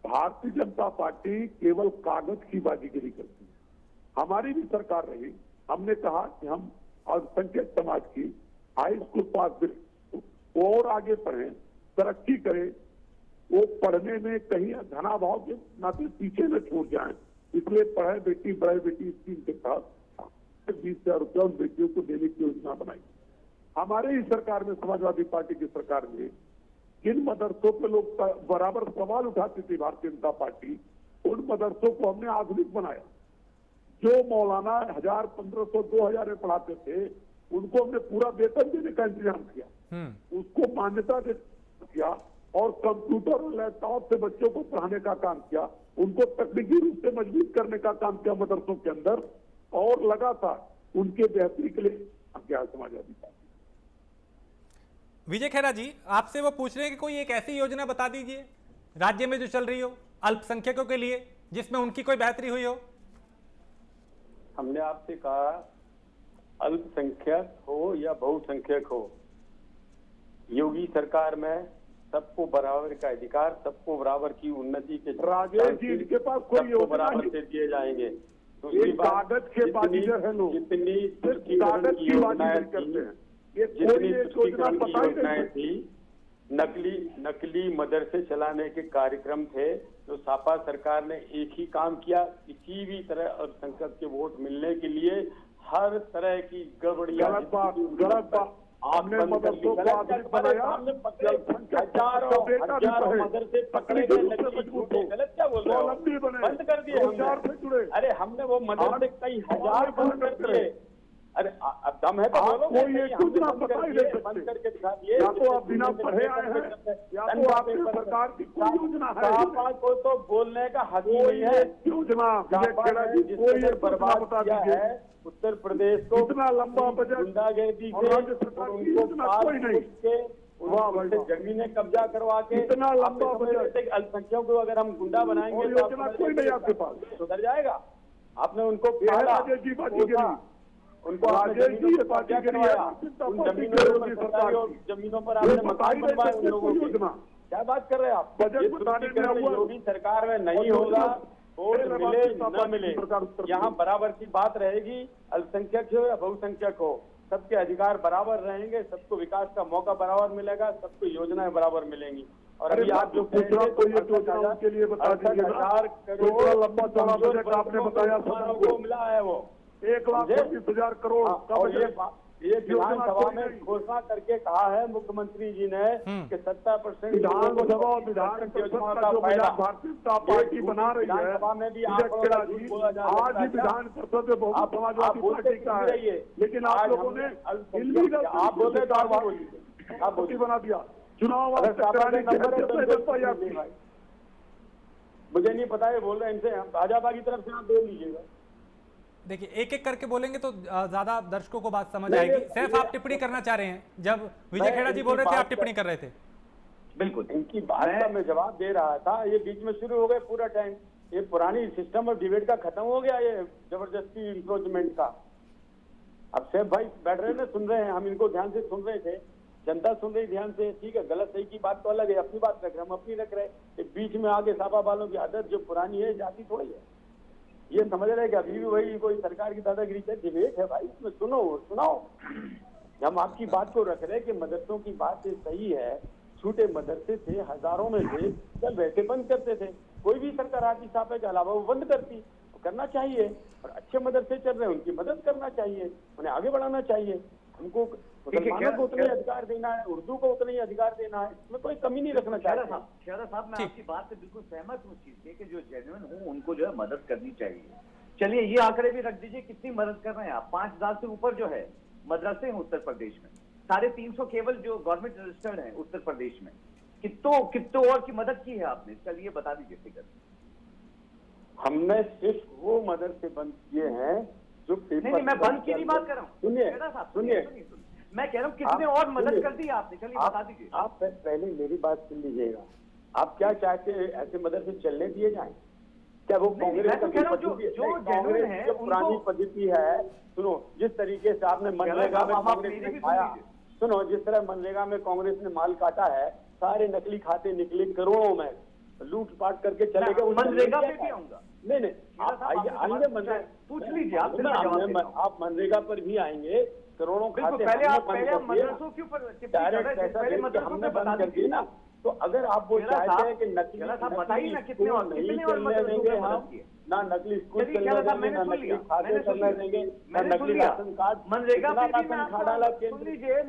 भारतीय जनता पार्टी केवल कागज की बाजीगरी करती है। हमारी भी सरकार रही, हमने कहा कि हम अल्पसंख्यक समाज की हाई स्कूल पास और आगे पढ़ें, तरक्की करें, वो पढ़ने में कहीं धनाभाव के नाते पीछे न छूट जाएं, इसलिए पढ़े बेटी बढ़े बेटी स्कीम के तहत 20,000 रुपया उन बेटियों को देने की योजना बनाई। हमारे ही सरकार में, समाजवादी पार्टी की सरकार में, जिन मदरसों पे लोग बराबर सवाल उठाती थी भारतीय जनता पार्टी, उन मदरसों को हमने आधुनिक बनाया। जो मौलाना 1,000, 1,500, 2,000 में पढ़ाते थे, उनको हमने पूरा वेतन देने का इंतजाम किया, उसको मान्यता दिया और कंप्यूटर और लैपटॉप से बच्चों को पढ़ाने का काम किया, उनको तकनीकी रूप से मजबूत करने का काम किया मदरसों के अंदर, और लगातार उनके बेहतरी के लिए काम किया समाजवादी पार्टी। विजय खेरा जी, आपसे वो पूछ रहे हैं कि कोई एक ऐसी योजना बता दीजिए राज्य में जो चल रही हो अल्पसंख्यकों के लिए, जिसमें उनकी कोई बेहतरी हुई हो। हमने आपसे कहा अल्पसंख्यक हो या बहुसंख्यक हो, योगी सरकार में सबको बराबर का अधिकार, सबको बराबर की उन्नति के राजेश जी, इनके पास कोई योजना बराबर से दिए जाएंगे। दूसरी बात, कागज के बाजीगर है लोग, जितनी कागज की बाजीगर करते हैं, ये कोई योजना पता ही नहीं थी, नकली मदरसे चलाने के कार्यक्रम थे, तो सपा सरकार ने एक ही काम किया, किसी भी तरह अल्पसंख्यक के वोट मिलने के लिए हर तरह की गड़बड़ियां, गलत बात आपने मदरसों को आधुनिक बनाया, हजारों मदरसे पकड़े गए, गलत क्या बोल रहे हो, बंद कर दिए। अरे हमने वो मदरसे कई हजार बंद कर दिए। अरे अब दम है तो बोलो, कोई एक योजना बता ही नहीं सकते, करके दिखा दिए। या तो आप बिना पढ़े आए हैं, या तो आपकी सरकार की कोई योजना है, को तो बोलने का हक नहीं है। योजना कोई बर्बाद बता दिया है उत्तर प्रदेश को, इतना लंबा बजट, गुंडागर्दी और राज्य सरकार की योजना कोई नहीं, जमीनें कब्जा करवा के इतना लंबा बजट, अल्पसंख्यकों को अगर हम गुंडा बनाएंगे तो योजना कोई नहीं आपके पास, सुधर जाएगा। आपने उनको राजेश जी बाजीगरी, उनको राजेश जी ये बाजीगरी करवाया, जमीनों पर आपने मकान बनवाए उन लोगों की, क्या बात कर रहे हैं आप? बजट बताने में योगी सरकार में नहीं होगा, वोट मिले न मिले, यहाँ बराबर की बात रहेगी। अल्पसंख्यक हो या बहुसंख्यक हो, सबके अधिकार बराबर रहेंगे, सबको विकास का मौका बराबर मिलेगा, सबको योजनाएं बराबर मिलेंगी। और अभी आप जो पूछना तो ये योजना के लिए बता दीजिए, 68,000 करोड़ लंबा चौड़ा बजट आपने बताया को मिला है, वो 1,25,000 करोड़ का बजट। ये विधानसभा में घोषणा करके कहा है मुख्यमंत्री जी ने कि 70% विधानसभा और विधान परिषद का जो भारतीय जनता पार्टी बना रही है, आज ही विधान परिषद में बहुत समाजवादी पार्टी का है, लेकिन आप लोगों ने आप बोल रहे आप बना दिया चुनाव। मुझे नहीं पता है, बोल रहे हैं इनसे, भाजपा की तरफ से आप दे लीजिएगा। देखिए एक एक करके बोलेंगे तो ज्यादा दर्शकों को बात समझ आएगी। सिर्फ आप टिप्पणी करना चाह रहे हैं, जब विजय खेड़ा जी बोल रहे थे आप टिप्पणी कर रहे थे। बिल्कुल, इनकी बात का मैं जवाब दे रहा था, ये बीच में शुरू हो गए पूरा टाइम, ये पुरानी सिस्टम और डिबेट का खत्म हो गया, ये जबरदस्ती इंक्रोचमेंट का। अब सैफ भाई बैठ रहे हैं, सुन रहे हैं, हम इनको ध्यान से सुन रहे थे, जनता सुन रही ध्यान से, ठीक है, गलत सही की बात तो अलग है, अपनी बात रख रहे हम अपनी रख रहे, बीच में आगे सापा वालों की आदत जो पुरानी है जाती थोड़ी है, ये समझ रहे कि अभी भी वही कोई सरकार की दादागिरी से डिबेट है भाई, इसमें सुनाओ। हम आपकी बात को रख रहे कि मदरसों की बात सही है, छोटे मदरसे थे, हजारों में थे, चल बैठे बंद करते थे, कोई भी सरकार आती सापे के अलावा वो बंद करती, करना चाहिए, और अच्छे मदरसे चल रहे हैं उनकी मदद करना चाहिए, उन्हें आगे बढ़ाना चाहिए, हमको मुसलमानों को उतना ही अधिकार देना है, उर्दू को उतना ही अधिकार देना है, इसमें कोई कमी नहीं रखना चाहिए। खेरा साहब, मैं आपकी बात से बिल्कुल सहमत हूँ चीज से कि जो जेन्युइन हो उनको जो है मदद करनी चाहिए। चलिए ये आंकड़े भी रख दीजिए, कितनी मदद कर रहे हैं आप? 5,000 से ऊपर जो है मदरसे हैं उत्तर प्रदेश में, 350 केवल जो गवर्नमेंट रजिस्टर्ड है उत्तर प्रदेश में। कितों और की मदद की है आपने? चलिए बता दीजिए फिगर। हमने सिर्फ वो मदरसे बंद किए हैं जो नहीं, मैं बंद की नहीं बात कर रहा हूँ, सुनिए, मैं कह रहा हूँ कितने और मदद कर दी आपने, चलिए बता दीजिए। आप पहले मेरी बात सुन लीजिएगा, आप क्या चाहते हैं ऐसे मदरसे चलने दिए जाएं? क्या वो कांग्रेस का जो पुरानी पद्धति है? सुनो, जिस तरीके से आपने मनरेगा में कांग्रेस ने खाया, सुनो, जिस तरह मनरेगा में कांग्रेस ने माल काटा है, सारे नकली खाते निकले करोड़ों में, लूट पाट करके चले गए। मनरेगा पे भी आऊंगा, नहीं आप आएंगे मनरेगा, पूछ लीजिए आप मनरेगा पर भी आएंगे, करोड़ों खाते पहले मदरसों के ऊपर डायरेक्ट पैसा हमने बंद कर दिया ना, तो अगर आप वो खेड़ा चाहते हैं साहब, कि नकली खेड़ा साहब बताइए ना कितने स्कूल और नहीं कितने और चलने मतलब देंगे इसमें हम, मदद किए। ना नकली स्कूल चलिए, चलने खेड़ा साहब, देंगे, मैंने ना सुन नकली लिया, खाते मैंने सुन चलने लिया, देंगे, ना मैंने सुन नकली लिया। Ration card. मनरेगा इतना पे भी मैं राशन कार्ड आपको केंद्र सुन लीजिए,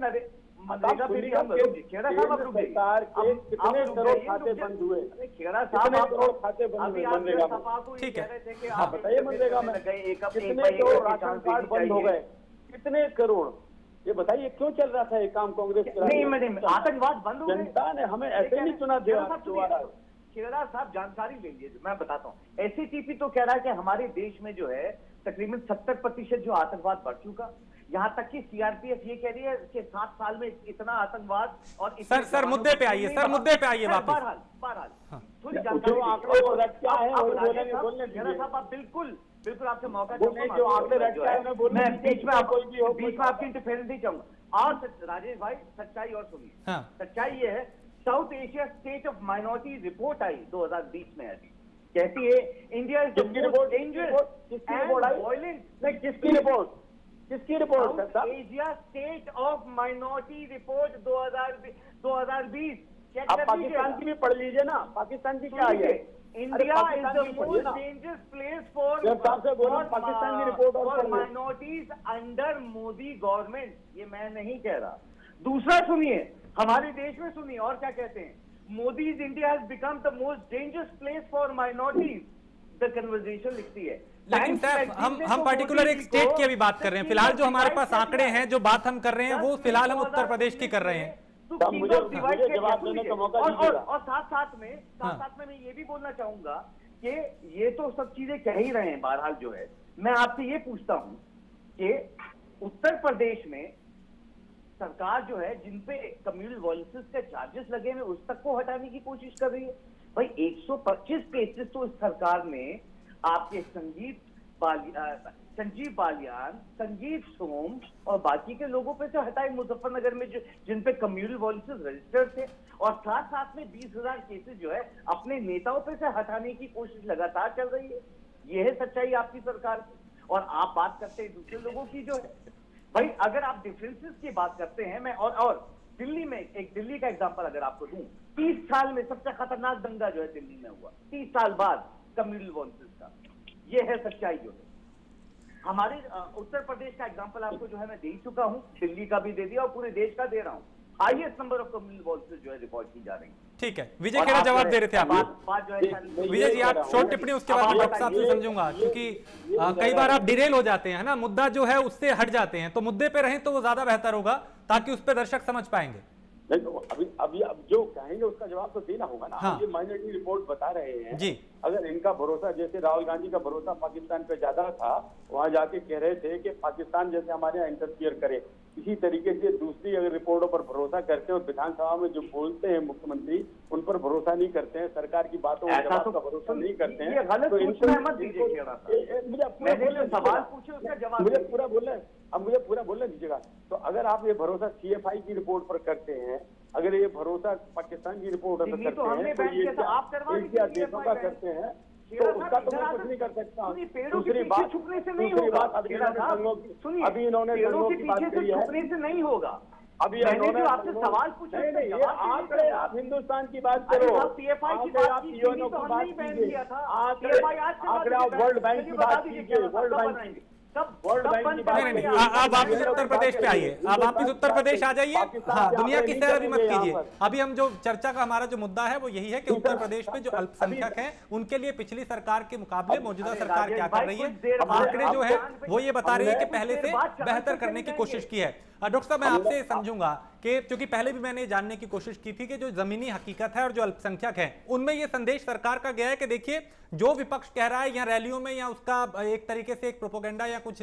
मनरेगा पे भी हम रुक खेड़ा साहब आप केंद्र रुक जाइए। सरकार के अब कितने आप रुक करोड़ जाइए, खाते रुक जाइए। बंद हुए? अरे खेड़ा साहब कितने आप करोड़ खाते बंद अभी हुए आप मनरेगा में? सपा को ये ठीक कह है। रहे थे कि हाँ, आप बताइए मनरेगा में कितने एक करोड़ का राशन चांस कार्ड देनी बंद हो चाहिए। गए? कितने करोड़? ये बताइए क्यों चल रहा था ये काम कांग्रेस के नहीं राज में? मैडम, आतंकवाद बंद हो गए। जनता ने हमें ऐसे नहीं चुना खेड़ा साहब दोबारा। सुनिए, खेड़ा साहब जानकारी ले लीजिए, मैं बताता हूँ। एससीटीपी तो कह रहा है कि हमारे देश में जो है तकरीबन 70% जो आतंकवाद बढ़ चुका। यहाँ तक कि सीआरपीएफ ये कह रही है कि 7 साल में इतना आतंकवाद और सर मुद्दे पे आइए, सर मुद्दे पे आइए वापस। बहरहाल थोड़ी जो जानकारी आंकड़े वो रखता है अब वही राजेश बोलेंगे, साहब, बोलने खेड़ा दीजिए। साहब आप बिल्कुल आपसे मौका वो चाहूंगा, नहीं, जो आंकड़े जो रखता है है, उन्हें बोलने मैं दीजिए, बीच में आप कोई भी हो, बीच में आपकी इंटरफेरेंस नहीं चाहूंगा। और राजेश भाई सच्चाई और सुनिए, हाँ। सच्चाई ये है, south Asia state of minority report आई 2020 में, अभी कहती है इंडिया इज द किसकी मोस्ट रिपोर्ट? डेंजरस किसकी एंड रिपोर्ट आई? वायलेंट नहीं, किसकी रिपोर्ट? किसकी रिपोर्ट है साहब? Asia state of minority report 2020 check आप कर पाकिस्तान लीजिएगा। की भी पढ़ लीजिए ना, पाकिस्तान की क्या आई है? इंडिया अरे इज पाकिस्तान द की पढ़िए मोस्ट ना। डेंजरस प्लेस फॉर जब साहब से बोलो, पाकिस्तान की रिपोर्ट और पढ़ लो। माइनॉरिटीज अंडर मोदी गवर्नमेंट, ये मैं नहीं कह रहा। दूसरा सुनिए, हमारे देश में सुनिए और क्या कहते हैं, Modi is India has become the most dangerous place for minorities, the conversation लिखती है। लेकिन सर हम पर्टिकुलर एक स्टेट की अभी बात कर रहे हैं। फिलहाल जो हमारे पास आंकड़े हैं, जो बात हम कर रहे हैं, वो फिलहाल हम उत्तर प्रदेश की कर रहे हैं। तो मुझे जवाब देने का मौका दीजिएगा। और साथ में मैं ये भी बोलना चाहूंगा कि ये तो सब चीजें कह ही रहे हैं। बहरहाल जो है, मैं आपसे ये पूछता हूं कि उत्तर प्रदेश में सरकार जो है जिन पे कम्युनल वॉयलेंसेस के चार्जेस लगे हैं उस तक को हटाने की कोशिश कर रही है। भाई 125 केसेस तो इस सरकार ने आपके संजीव बालियान, संजीव सोम और बाकी के लोगों पे से हटाए मुजफ्फरनगर में, जो जिन पे कम्युनल वॉयलेंसेस रजिस्टर्ड थे, और साथ में 20,000 केसेस जो है अपने नेताओं पे से हटाने की कोशिश लगातार चल रही है। यह है सच्चाई आपकी सरकार की। और आप बात करते हैं दूसरे लोगों की जो है। भाई अगर आप डिफरेंसेस की बात करते हैं, मैं और दिल्ली में एक दिल्ली का एग्जांपल अगर आपको दूं, 30 साल में सबसे खतरनाक दंगा जो है दिल्ली में हुआ, 30 साल बाद कम्युनल वॉयलेंसेस का। यह है सच्चाई जो है। हमारे उत्तर प्रदेश का एग्जांपल आपको जो है मैं दे ही चुका हूं, दिल्ली का भी दे दिया और पूरे देश का दे रहा हूं। हाईएस्ट नंबर ऑफ कम्युनल वॉयलेंसेस जो है रिकॉर्ड की जा रही है। ठीक है, विजय खेड़ा जवाब दे रहे थे आप। बात जो है विजय जी आप शॉर्ट टिप्पणी, उसके बाद मैं डॉक्टर साहब से समझूंगा, क्योंकि कई बार आप डिरेल हो जाते हैं ना, मुद्दा जो है उससे हट जाते हैं। तो मुद्दे पे रहें तो वो ज्यादा बेहतर होगा, ताकि उस पर दर्शक समझ पाएंगे। नहीं तो अभी अब जो कहेंगे उसका जवाब तो देना होगा ना। हाँ। ये माइनॉरिटी रिपोर्ट बता रहे हैं जी। अगर इनका भरोसा, जैसे राहुल गांधी का भरोसा पाकिस्तान पे ज्यादा था, वहां जाके कह रहे थे कि पाकिस्तान जैसे हमारे यहाँ इंटरफियर करे, इसी तरीके से दूसरी अगर रिपोर्टों पर भरोसा करते हैं और विधानसभा में जो बोलते हैं मुख्यमंत्री उन पर भरोसा नहीं करते हैं, सरकार की बातों ऐसा जवाब तो का भरोसा नहीं करते हैं, ये गलत तो सोचना है, मत दीजिए खेड़ा साहब। मुझे पूरा मैंने बोलने जो सवाल दीजिएगा। पूछे उसका जवाब मुझे दीजिए। पूरा बोलने, अब मुझे पूरा बोलने दीजिएगा। तो अगर आप ये भरोसा सीएफआई की रिपोर्ट पर करते हैं, अगर ये भरोसा पाकिस्तान की रिपोर्ट पर दिल्ली करते तो हमने हैं, तो बैंक ये के साथ आप करवा दीजिए क्या CFI देशों का बैंक। करते हैं, तो खेड़ा उसका साहब, तो मैं इधर कुछ आकर- नहीं कर सकता। सुनिए, पेड़ों के दूसरी पीछे बात, छुपने से नहीं दूसरी होगा। बात, अभी खेड़ा इन्होंने साहब, दंगों की, सुनिए, अभी इन्होंने पेड़ों दंगों के की बात पीछे करी से है। छुपने से नहीं होगा। अभी मैंने इन्होंने जो आपसे सवाल पूछा नहीं उसका नहीं, ये जवाब दीजिए आंकड़े, खेड़ा आप साहब। हिंदुस्तान की बात अरे करो, साहब, PFI की आंकड़े बात आप की थी, यूएनओ तो की हमने बात ही बैन कीजिए, किया था। आंकड़े PFI आज करवा आंकड़े आप दीजिए, वर्ल्ड बैंक चलिए की बता बात दीजिए कीजिए, खेड़ा साहब, वर्ल्ड कब बैंक बनाएंगे? वर्ल्ड बैंक बंद की बात करेंगे? करिए। आप वापिस उत्तर प्रदेश पे आइए, आप वापिस उत्तर प्रदेश आ जाइए। हाँ, दुनिया की सैर अभी मत कीजिए। अभी हम जो चर्चा का हमारा जो मुद्दा है वो यही है कि उत्तर प्रदेश में जो अल्पसंख्यक हैं उनके लिए पिछली सरकार के मुकाबले मौजूदा सरकार क्या कर रही है। आंकड़े जो है वो ये बता रही है कि पहले से बेहतर करने की कोशिश की है। डॉक्टर साहब, मैं आपसे समझूंगा कि क्योंकि पहले भी मैंने जानने की कोशिश की थी कि जो जमीनी हकीकत है और जो अल्पसंख्यक है उनमें ये संदेश सरकार का गया है कि देखिए जो विपक्ष कह रहा है या रैलियों में या उसका एक तरीके से एक प्रोपोगेंडा या कुछ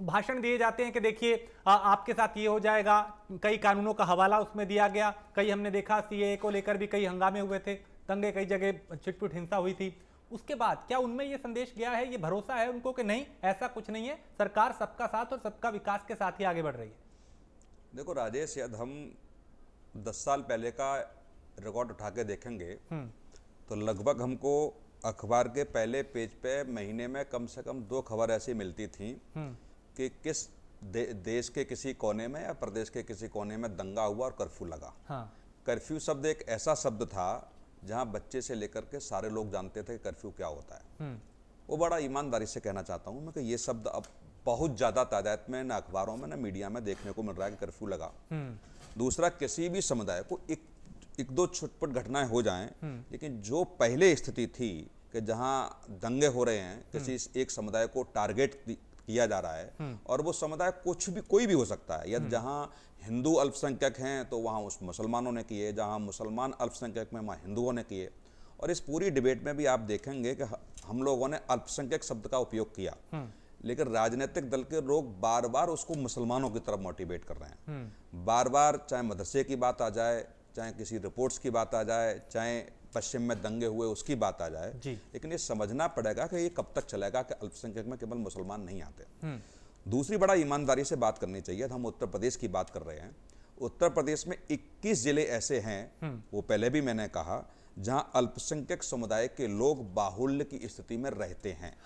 भाषण दिए जाते हैं कि देखिए आपके साथ ये हो जाएगा, कई कानूनों का हवाला उसमें दिया गया, कई हमने देखा सीएए को लेकर भी कई हंगामे हुए थे, दंगे, कई जगह छिटपुट हिंसा हुई थी। उसके बाद क्या उनमें ये संदेश गया है, ये भरोसा है उनको कि नहीं ऐसा कुछ नहीं है, सरकार सबका साथ और सबका विकास के साथ ही आगे बढ़ रही है? देखो राजेश, यदि हम 10 साल पहले का रिकॉर्ड उठा के देखेंगे तो लगभग हमको अखबार के पहले पेज पे महीने में कम से कम 2 खबर ऐसी मिलती थी कि किस देश के किसी कोने में या प्रदेश के किसी कोने में दंगा हुआ और कर्फ्यू लगा। हाँ। कर्फ्यू शब्द एक ऐसा शब्द था जहां बच्चे से लेकर के सारे लोग जानते थे कि कर्फ्यू क्या होता है। वो बड़ा ईमानदारी से कहना चाहता हूं मैं कि ये शब्द अब बहुत ज़्यादा तादाद में ना अखबारों में ना मीडिया में देखने को मिल रहा है कि कर्फ्यू लगा। दूसरा, किसी भी समुदाय को एक दो छुटपुट घटनाएं हो जाएं, लेकिन जो पहले स्थिति थी कि जहां दंगे हो रहे हैं, किसी एक समुदाय को टारगेट किया जा रहा है और वो समुदाय कोई भी हो सकता है, या जहां हिंदू अल्पसंख्यक हैं तो वहां उस मुसलमानों ने किए, जहां मुसलमान अल्पसंख्यक में वहां हिंदुओं ने किए। और इस पूरी डिबेट में भी आप देखेंगे कि हम लोगों ने अल्पसंख्यक शब्द का उपयोग किया, लेकिन राजनीतिक दल के लोग बार बार उसको मुसलमानों की तरफ मोटिवेट कर रहे हैं। बार बार चाहे मदरसे की बात आ जाए, चाहे किसी रिपोर्ट्स की बात आ जाए, चाहे पश्चिम में दंगे हुए उसकी बात आ जाए, लेकिन ये समझना पड़ेगा कि ये कब तक चलेगा कि अल्पसंख्यक में केवल मुसलमान नहीं आते। दूसरी, बड़ा ईमानदारी से बात करनी चाहिए। हम उत्तर प्रदेश की बात कर रहे हैं। उत्तर प्रदेश में 21 जिले ऐसे हैं, वो पहले भी मैंने कहा, जहां अल्पसंख्यक समुदाय के लोग बाहुल्य की स्थिति में रहते हैं।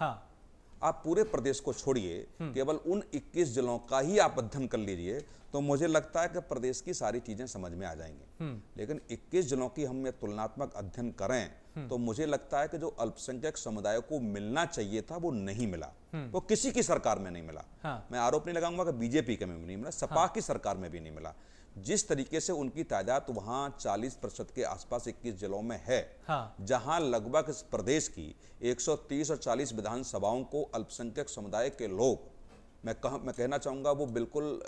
आप पूरे प्रदेश को छोड़िए, केवल उन 21 जिलों का ही आप अध्ययन कर लीजिए तो मुझे लगता है कि प्रदेश की सारी चीजें समझ में आ जाएंगी। लेकिन 21 जिलों की हम तुलनात्मक अध्ययन करें तो मुझे लगता है कि जो अल्पसंख्यक समुदाय को मिलना चाहिए था वो नहीं मिला। वो किसी की सरकार में नहीं मिला। मैं आरोप नहीं लगाऊंगा कि बीजेपी के में भी नहीं मिला, सपा की सरकार में भी नहीं मिला। जिस तरीके से उनकी तादाद वहां 40% के आसपास 21 जिलों में है, जहां लगभग इस प्रदेश की 130 और 40 विधानसभाओं को अल्पसंख्यक समुदाय के लोग, मैं कहना चाहूंगा वो बिल्कुल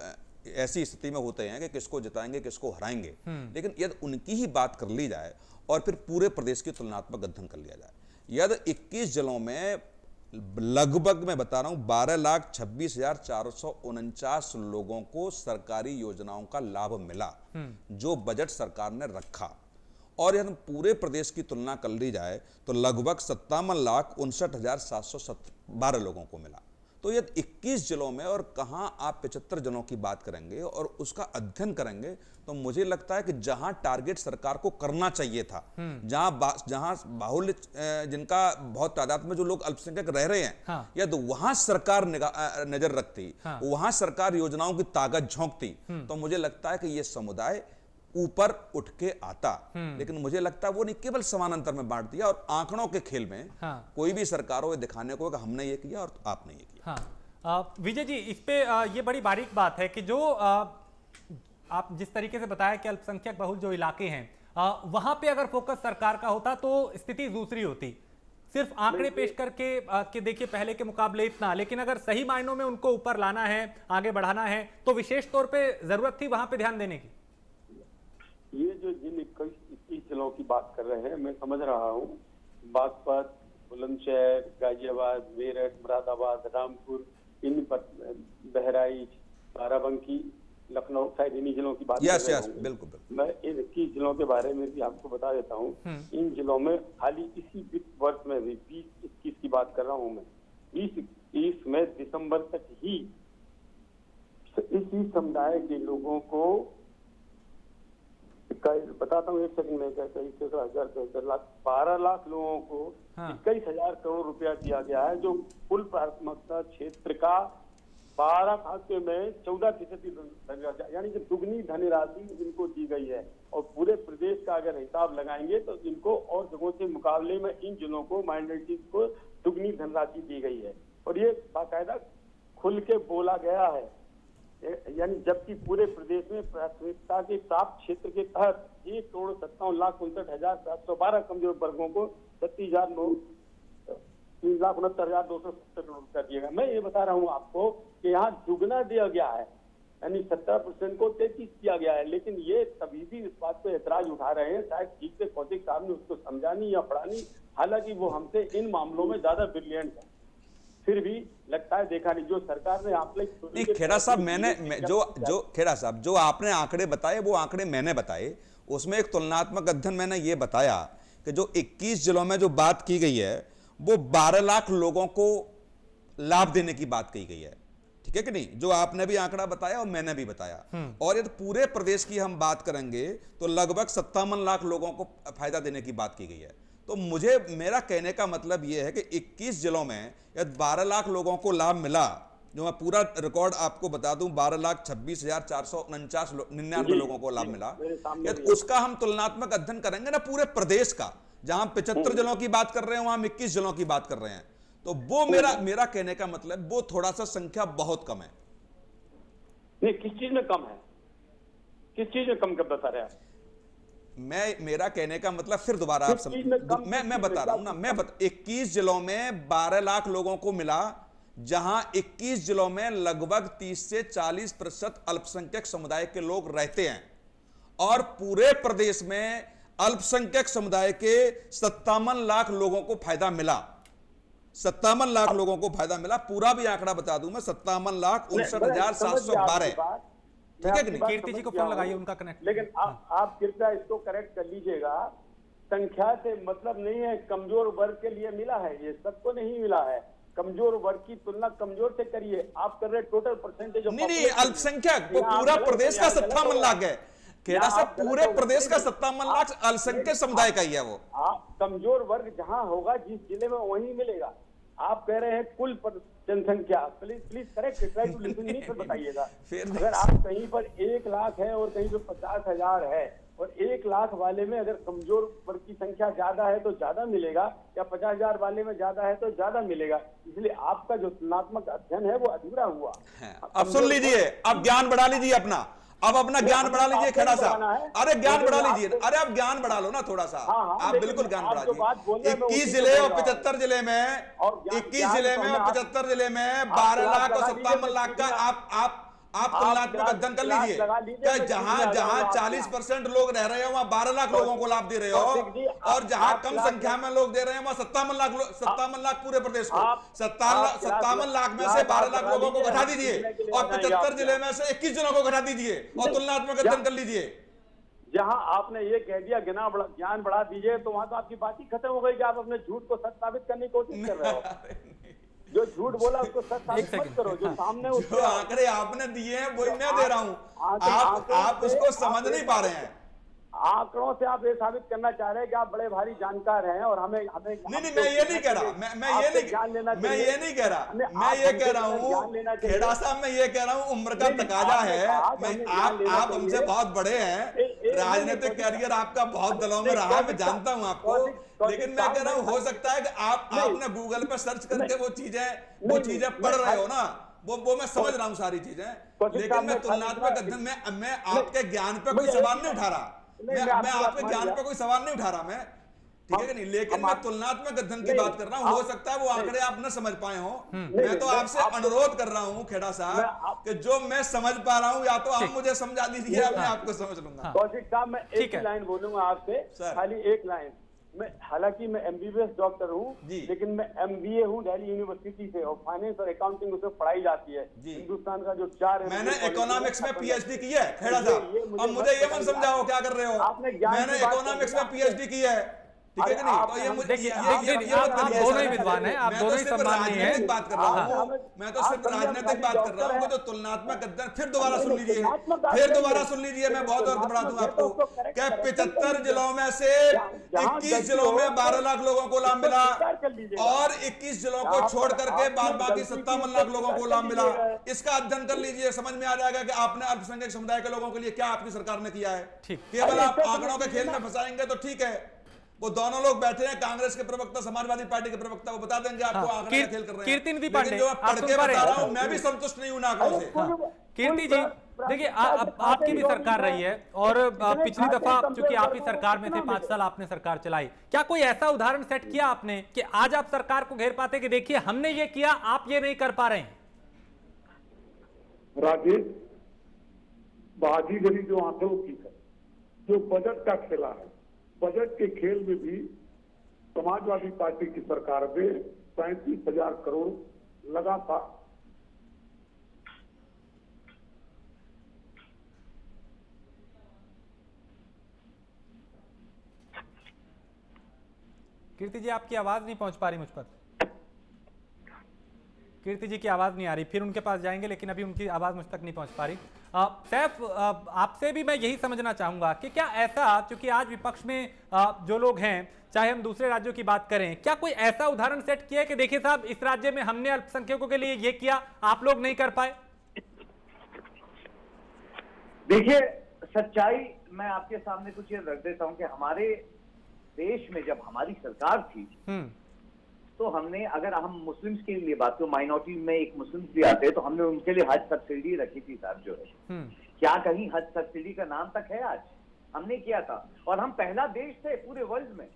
ऐसी स्थिति में होते हैं कि किसको जिताएंगे किसको हराएंगे। लेकिन यदि उनकी ही बात कर ली जाए और फिर पूरे प्रदेश की तुलनात्मक अध्ययन कर लिया जाए, यदि 21 जिलों में लगभग मैं बता रहा हूं 12,26,449 लोगों को सरकारी योजनाओं का लाभ मिला जो बजट सरकार ने रखा। और यदि पूरे प्रदेश की तुलना कर ली जाए तो लगभग 57,59,712 लोगों को मिला। तो ये 21 जिलों में, और कहां आप 75 जिलों की बात करेंगे और उसका अध्ययन करेंगे तो मुझे लगता है कि जहां टारगेट सरकार को करना चाहिए था, जहां बाहुल्य जिनका बहुत तादाद में जो लोग अल्पसंख्यक रह रहे हैं, या तो वहां सरकार नजर रखती, वहां सरकार योजनाओं की ताकत झोंकती, तो मुझे लगता है कि ये समुदाय ऊपर उठ के आता। लेकिन मुझे लगता है वो नहीं, केवल समानांतर में बांट दिया और आंकड़ों के खेल में कोई भी सरकार हो दिखाने को कि हमने ये किया और आपने ये किया। विजय जी, इस पे ये बड़ी बारीक बात है कि जो आप जिस तरीके से बताया कि अल्पसंख्यक बहुल जो इलाके हैं वहां पे अगर फोकस सरकार का होता तो स्थिति दूसरी होती। सिर्फ आंकड़े पेश करके कि देखिए पहले के मुकाबले इतना, लेकिन अगर सही मायनों में उनको ऊपर लाना है, आगे बढ़ाना है, तो विशेष तौर पे जरूरत थी वहां पे ध्यान देने की। ये जो जिन 21 जिलों की बात कर रहे हैं, मैं समझ रहा हूँ, बागपत, बुलंदशहर, गाजियाबाद, मेरठ, मुरादाबाद, रामपुर, इन बहराइच, बाराबंकी, लखनऊ, शायद इन्हीं जिलों की बात कर रहे हैं। बिल्कुल। मैं इन 21 जिलों के बारे में भी आपको बता देता हूँ। इन जिलों में हाल ही इसी वित्त वर्ष में भी 20-21 की बात कर रहा हूँ मैं, 20-21 में दिसंबर तक ही इसी समुदाय के लोगों को बताता हूँ, एक सेकंड में, 12 लाख लोगों को 21,000 करोड़ रुपया दिया गया है, जो कुल प्राथमिकता क्षेत्र का 12 खाते में 14%, यानी कि दुगनी धनराशि इनको दी गई है। और पूरे प्रदेश का अगर हिसाब लगाएंगे तो इनको और जगहों से मुकाबले में इन जिलों को, माइनॉरिटीज को दुगनी धनराशि दी गई है। और ये बाकायदा खुल के बोला गया है, यानी जबकि पूरे प्रदेश में प्राथमिकता के प्राप्त क्षेत्र के तहत 1,57,59,712 कमजोर वर्गों को 3,69,270 करोड़ रुपया दिया गया। मैं ये बता रहा हूँ आपको कि यहाँ दुगना दिया गया है, यानी 17% को 33 किया गया है। लेकिन ये तभी भी इस बात पे ऐतराज उठा रहे हैं, शायद ठीक से कौशिक साहब ने उसको समझानी या पढ़ानी, हालांकि वो हमसे इन मामलों में ज्यादा ब्रिलियंट है, फिर भी लगता है देखा नहीं। जो सरकार ने आपने खेड़ा साहब, खेड़ा साहब जो आपने आंकड़े बताए वो आंकड़े मैंने बताए, उसमें एक तुलनात्मक अध्ययन मैंने ये बताया कि जो 21 जिलों में जो बात की गई है वो 12 लाख लोगों को लाभ देने की बात की गई है, ठीक है कि नहीं? जो आपने भी आंकड़ा बताया और मैंने भी बताया। और यदि पूरे प्रदेश की हम बात करेंगे तो लगभग 57 लाख लोगों को फायदा देने की बात की गई है। तो मेरा कहने का मतलब यह है कि 21 जिलों में यदि 12 लाख लोगों को लाभ मिला जो मैं पूरा रिकॉर्ड आपको बता दूं, 12,26,499 लोगों को लाभ मिला। तो उसका हम तुलनात्मक अध्ययन करेंगे ना पूरे प्रदेश का, जहां 75 जिलों की बात कर रहे हैं वहां 21 जिलों की बात कर रहे हैं, तो वो मेरा कहने का मतलब वो थोड़ा सा संख्या बहुत कम है। नहीं, किस चीज में कम है? किस चीज में कम कर बता रहे हैं? मेरा कहने का मतलब फिर दोबारा आप मैं बता रहा हूं ना, 21 जिलों में 12 लाख लोगों को मिला, जहां 21 जिलों में लगभग 30 से 40% अल्पसंख्यक समुदाय के लोग रहते हैं, और पूरे प्रदेश में अल्पसंख्यक समुदाय के 57 लाख लोगों को फायदा मिला। 57 लाख लोगों को फायदा मिला। पूरा भी आंकड़ा बता दूं मैं, 57,59,712। ठीक है कि नहीं? कीर्ति जी को फोन लगाइए, उनका कनेक्ट। लेकिन आप कृपया इसको करेक्ट कर लीजिएगा। संख्या से मतलब नहीं है, कमजोर वर्ग के लिए मिला है, ये सबको नहीं मिला है। कमजोर वर्ग की तुलना कमजोर से करिए। आप कर रहे टोटल परसेंटेज। नहीं, अल्पसंख्यक वो पूरा प्रदेश का 57 लाख है। खेड़ा साहब, पूरे प्रदेश का 57 लाख अल्पसंख्यक समुदाय का ही है वो। आप कमजोर वर्ग जहां होगा जिस जिले में वहीं मिलेगा। आप कह रहे हैं कुल जनसंख्या। Please correct, try to listen me, फिर बताइएगा। अगर आप कहीं पर 1 लाख है और कहीं पर 50,000 है, और 1 लाख वाले में अगर कमजोर वर्ग की संख्या ज्यादा है तो ज्यादा मिलेगा, या 50,000 वाले में ज्यादा है तो ज्यादा मिलेगा। इसलिए आपका जो तुलनात्मक अध्ययन है वो अधूरा हुआ। अब सुन लीजिए, अब ज्ञान बढ़ा लीजिए अपना, अब अपना ज्ञान बढ़ा लीजिए खेड़ा साहब। अरे ज्ञान बढ़ा लीजिए, अरे आप ज्ञान बढ़ा लो ना थोड़ा सा। आप बिल्कुल ज्ञान बढ़ा लीजिए। 21 जिले और 75 जिले में, 21 जिले में और 75 जिले में 12 लाख और 57 लाख का आप तुलनात्मक अध्ययन कर लीजिए। क्या जहां 40% लोग रह रहे हैं वहां 12 लाख लोगों को लाभ दे रहे हो, और जहां कम संख्या में लोग दे रहे हैं वहां 57 लाख पूरे प्रदेश को। 57 लाख में से 12 लाख लोगों को घटा दीजिए, और 75 जिले में से 21 जिलों को घटा दीजिए, और तुलनात्मक अध्ययन कर लीजिए। जहां आपने ये कह दिया ज्ञान बढ़ा दीजिए, तो वहां तो आपकी बात ही खत्म हो गई कि आप अपने झूठ को सच साबित करने की कोशिश कर रहे हो। जो झूठ बोला उसको सच साबित मत करो। जो सामने जो आंकड़े आपने दिए हैं वही मैं दे रहा हूं, आप उसको समझ नहीं पा रहे हैं। आंकड़ों से आप ये साबित करना चाह रहे हैं कि आप बड़े भारी जानकार हैं, और हमें नहीं, मैं ये नहीं कह रहा, मैं ये नहीं कह रहा, मैं ये कह रहा हूँ खेड़ा साहब, मैं ये कह रहा हूँ उम्र का तकाजा है। आप हमसे बहुत बड़े हैं, राजनीतिक कैरियर आपका बहुत दलों में रहा है, मैं जानता हूँ आपको, लेकिन मैं कह रहा हूँ हो सकता है कि आपने गूगल पे सर्च करके वो चीजें पढ़ रहे हो ना, वो मैं समझ रहा हूँ सारी चीजें, लेकिन मैं तुलनात्मक अध्ययन में आपके ज्ञान पे कोई सवाल नहीं उठा रहा। मैं आपके ज्ञान पे कोई सवाल नहीं उठा रहा मैं, ठीक है कि नहीं, लेकिन मैं तुलनात्मक अध्ययन की बात कर रहा हूं। हो सकता है वो आंकड़े आप न समझ पाए हो। मैं तो आपसे अनुरोध कर रहा हूं खेड़ा साहब कि जो मैं समझ पा रहा हूं, या तो आप मुझे समझा दीजिए या मैं आपको समझ लूंगा। कौशिक साहब, मैं एक ही लाइन बोलूंगा आपसे, खाली एक लाइन। हालांकि मैं MBBS डॉक्टर हूँ, लेकिन मैं MBA हूँ दिल्ली यूनिवर्सिटी से, और फाइनेंस और अकाउंटिंग उसमें पढ़ाई जाती है। हिंदुस्तान का जो 4 मैंने इकोनॉमिक्स में PhD की है खेड़ा साहब, अब मुझे ये मत समझाओ क्या कर रहे हो। मैंने इकोनॉमिक्स में PhD की है, ठीक है कि नहीं? तो ये मुझे आप दोनों ही विद्वान हैं, आप दोनों ही सम्माननीय हैं। बात कर रहा हूँ मैं, तो सिर्फ राजनीतिक बात कर रहा हूँ। तो तुलनात्मक अध्ययन फिर दोबारा सुन लीजिए, मैं बहुत और बढ़ा दूं आपको। क्या 75 जिलों में से 21 जिलों में 12 लाख लोगों को लाभ मिला, और 21 जिलों को छोड़ करके बाकी 57 लाख लोगों को लाभ मिला। इसका अध्ययन कर लीजिए, समझ में आ जाएगा कि आपने अल्पसंख्यक समुदाय के लोगों के लिए क्या आपकी सरकार ने किया है। केवल आप आंकड़ों के खेल में फंसाएंगे तो ठीक है, वो दोनों लोग बैठे हैं, कांग्रेस के प्रवक्ता, समाजवादी पार्टी के प्रवक्ता, वो बता देंगे आपको आंकड़े का खेल कर रहे हैं। कीर्ति पांडे, जो पढ़ के बता रहा हूं, मैं भी संतुष्ट नहीं हूं आंकड़ों से। कीर्ति जी, देखिए आपकी भी सरकार रही है, और पिछली दफा चूंकि आप ही सरकार में थे, 5 साल आपने सरकार चलाई, क्या कोई ऐसा उदाहरण सेट किया आपने कि आज आप सरकार को घेर पाते कि देखिए हमने ये किया, आप ये नहीं कर पा रहे हैं? राजेश, बाजीगरी जो आंकड़ों की है, जो बजट का खेला है, बजट के खेल में भी समाजवादी पार्टी की सरकार में 35,000 करोड़ लगा था। कीर्ति जी, आपकी आवाज नहीं पहुंच पा रही मुझ पर। कीर्ति जी की आवाज नहीं आ रही, फिर उनके पास जाएंगे, लेकिन अभी उनकी आवाज मुझ तक नहीं पहुंच पा रही। सैफ, आपसे भी मैं यही समझना चाहूंगा कि क्या ऐसा, क्योंकि आज विपक्ष में जो लोग हैं, चाहे हम दूसरे राज्यों की बात करें, क्या कोई ऐसा उदाहरण सेट किया है कि देखिए साहब, इस राज्य में हमने अल्पसंख्यकों के लिए ये किया, आप लोग नहीं कर पाए? देखिए, सच्चाई मैं आपके सामने कुछ ये रख देता हूं कि हमारे देश में जब हमारी सरकार थी तो हमने, अगर हम मुस्लिम्स के लिए बात करें, माइनॉरिटी में एक मुस्लिम्स भी आते हैं, तो हमने उनके लिए हज सब्सिडी रखी थी साहब जो है। क्या कहीं हज सब्सिडी का नाम तक है आज? हमने किया था, और हम पहला देश थे पूरे वर्ल्ड में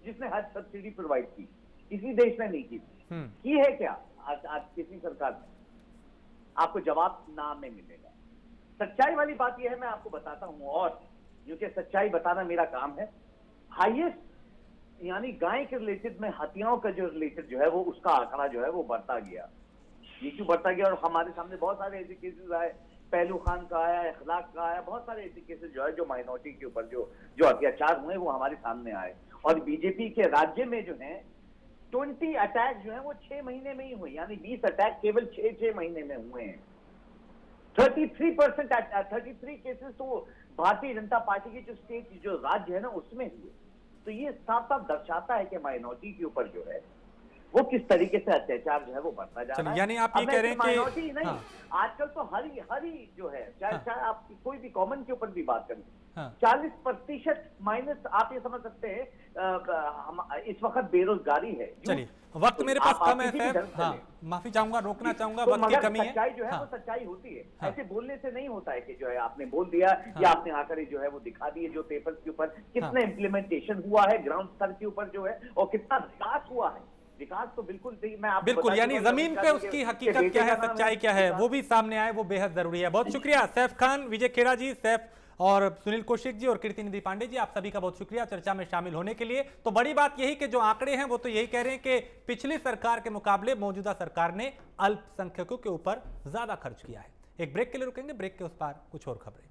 जिसने हज सब्सिडी प्रोवाइड की। किसी देश ने नहीं की थी। की है क्या आज किसी सरकार ने? आपको जवाब ना में मिलेगा। सच्चाई वाली बात यह है, मैं आपको बताता हूं, और क्योंकि सच्चाई बताना मेरा काम है, हाईएस्ट यानी गाय के रिलेटेड में हत्याओं का जो रिलेटेड जो है वो, उसका आंकड़ा जो है वो बढ़ता गया। ये क्यों बढ़ता गया? और हमारे सामने बहुत सारे ऐसे केसेस आए, पहलू खान का आया, इखलाक का आया, बहुत सारे ऐसे केसेस जो है जो माइनॉरिटी के ऊपर जो अत्याचार हुए वो हमारे सामने आए। और बीजेपी के राज्य में जो है 20 अटैक जो है वो 6 महीने में ही हुए, यानी 20 अटैक केवल 6 महीने में हुए हैं। 33 केसेस तो भारतीय जनता पार्टी के जो स्टेट जो राज्य है ना उसमें हुए। तो ये साफ साफ दर्शाता है कि माइनॉरिटी के ऊपर जो है वो किस तरीके से अत्याचार जो है वो बढ़ता जा रहा है। यानी आप ये कह रहे हैं कि माइनॉरिटी नहीं, आजकल तो हरी जो है, चाहे आप कोई भी कॉमन के ऊपर भी बात करें, 40% माइनस, आप ये समझ सकते हैं इस वक्त बेरोजगारी है। चलिए, वक्त मेरे पास कम है सैफ, माफी चाहूंगा, रोकना चाहूंगा, वक्त की कमी है। सच्चाई जो है वो सच्चाई होती है, ऐसे बोलने से नहीं होता है कि जो है आपने बोल दिया या आपने आकर जो है वो दिखा दिए। जो पेपर्स के ऊपर कितना इम्प्लीमेंटेशन हुआ है ग्राउंड स्तर के ऊपर जो है, और कितना विकास हुआ है, विकास तो बिल्कुल मैं आपको बिल्कुल, यानी जमीन पे उसकी हकीकत क्या है, सच्चाई क्या है, वो भी सामने आए, वो बेहद जरूरी है। बहुत शुक्रिया सैफ खान, विजय खेड़ा जी, सैफ और सुनील कौशिक जी और कीर्ति निधि पांडे जी, आप सभी का बहुत शुक्रिया चर्चा में शामिल होने के लिए। तो बड़ी बात यही कि जो आंकड़े हैं वो तो यही कह रहे हैं कि पिछली सरकार के मुकाबले मौजूदा सरकार ने अल्पसंख्यकों के ऊपर ज्यादा खर्च किया है। एक ब्रेक के लिए रुकेंगे, ब्रेक के उस पार कुछ और खबरें।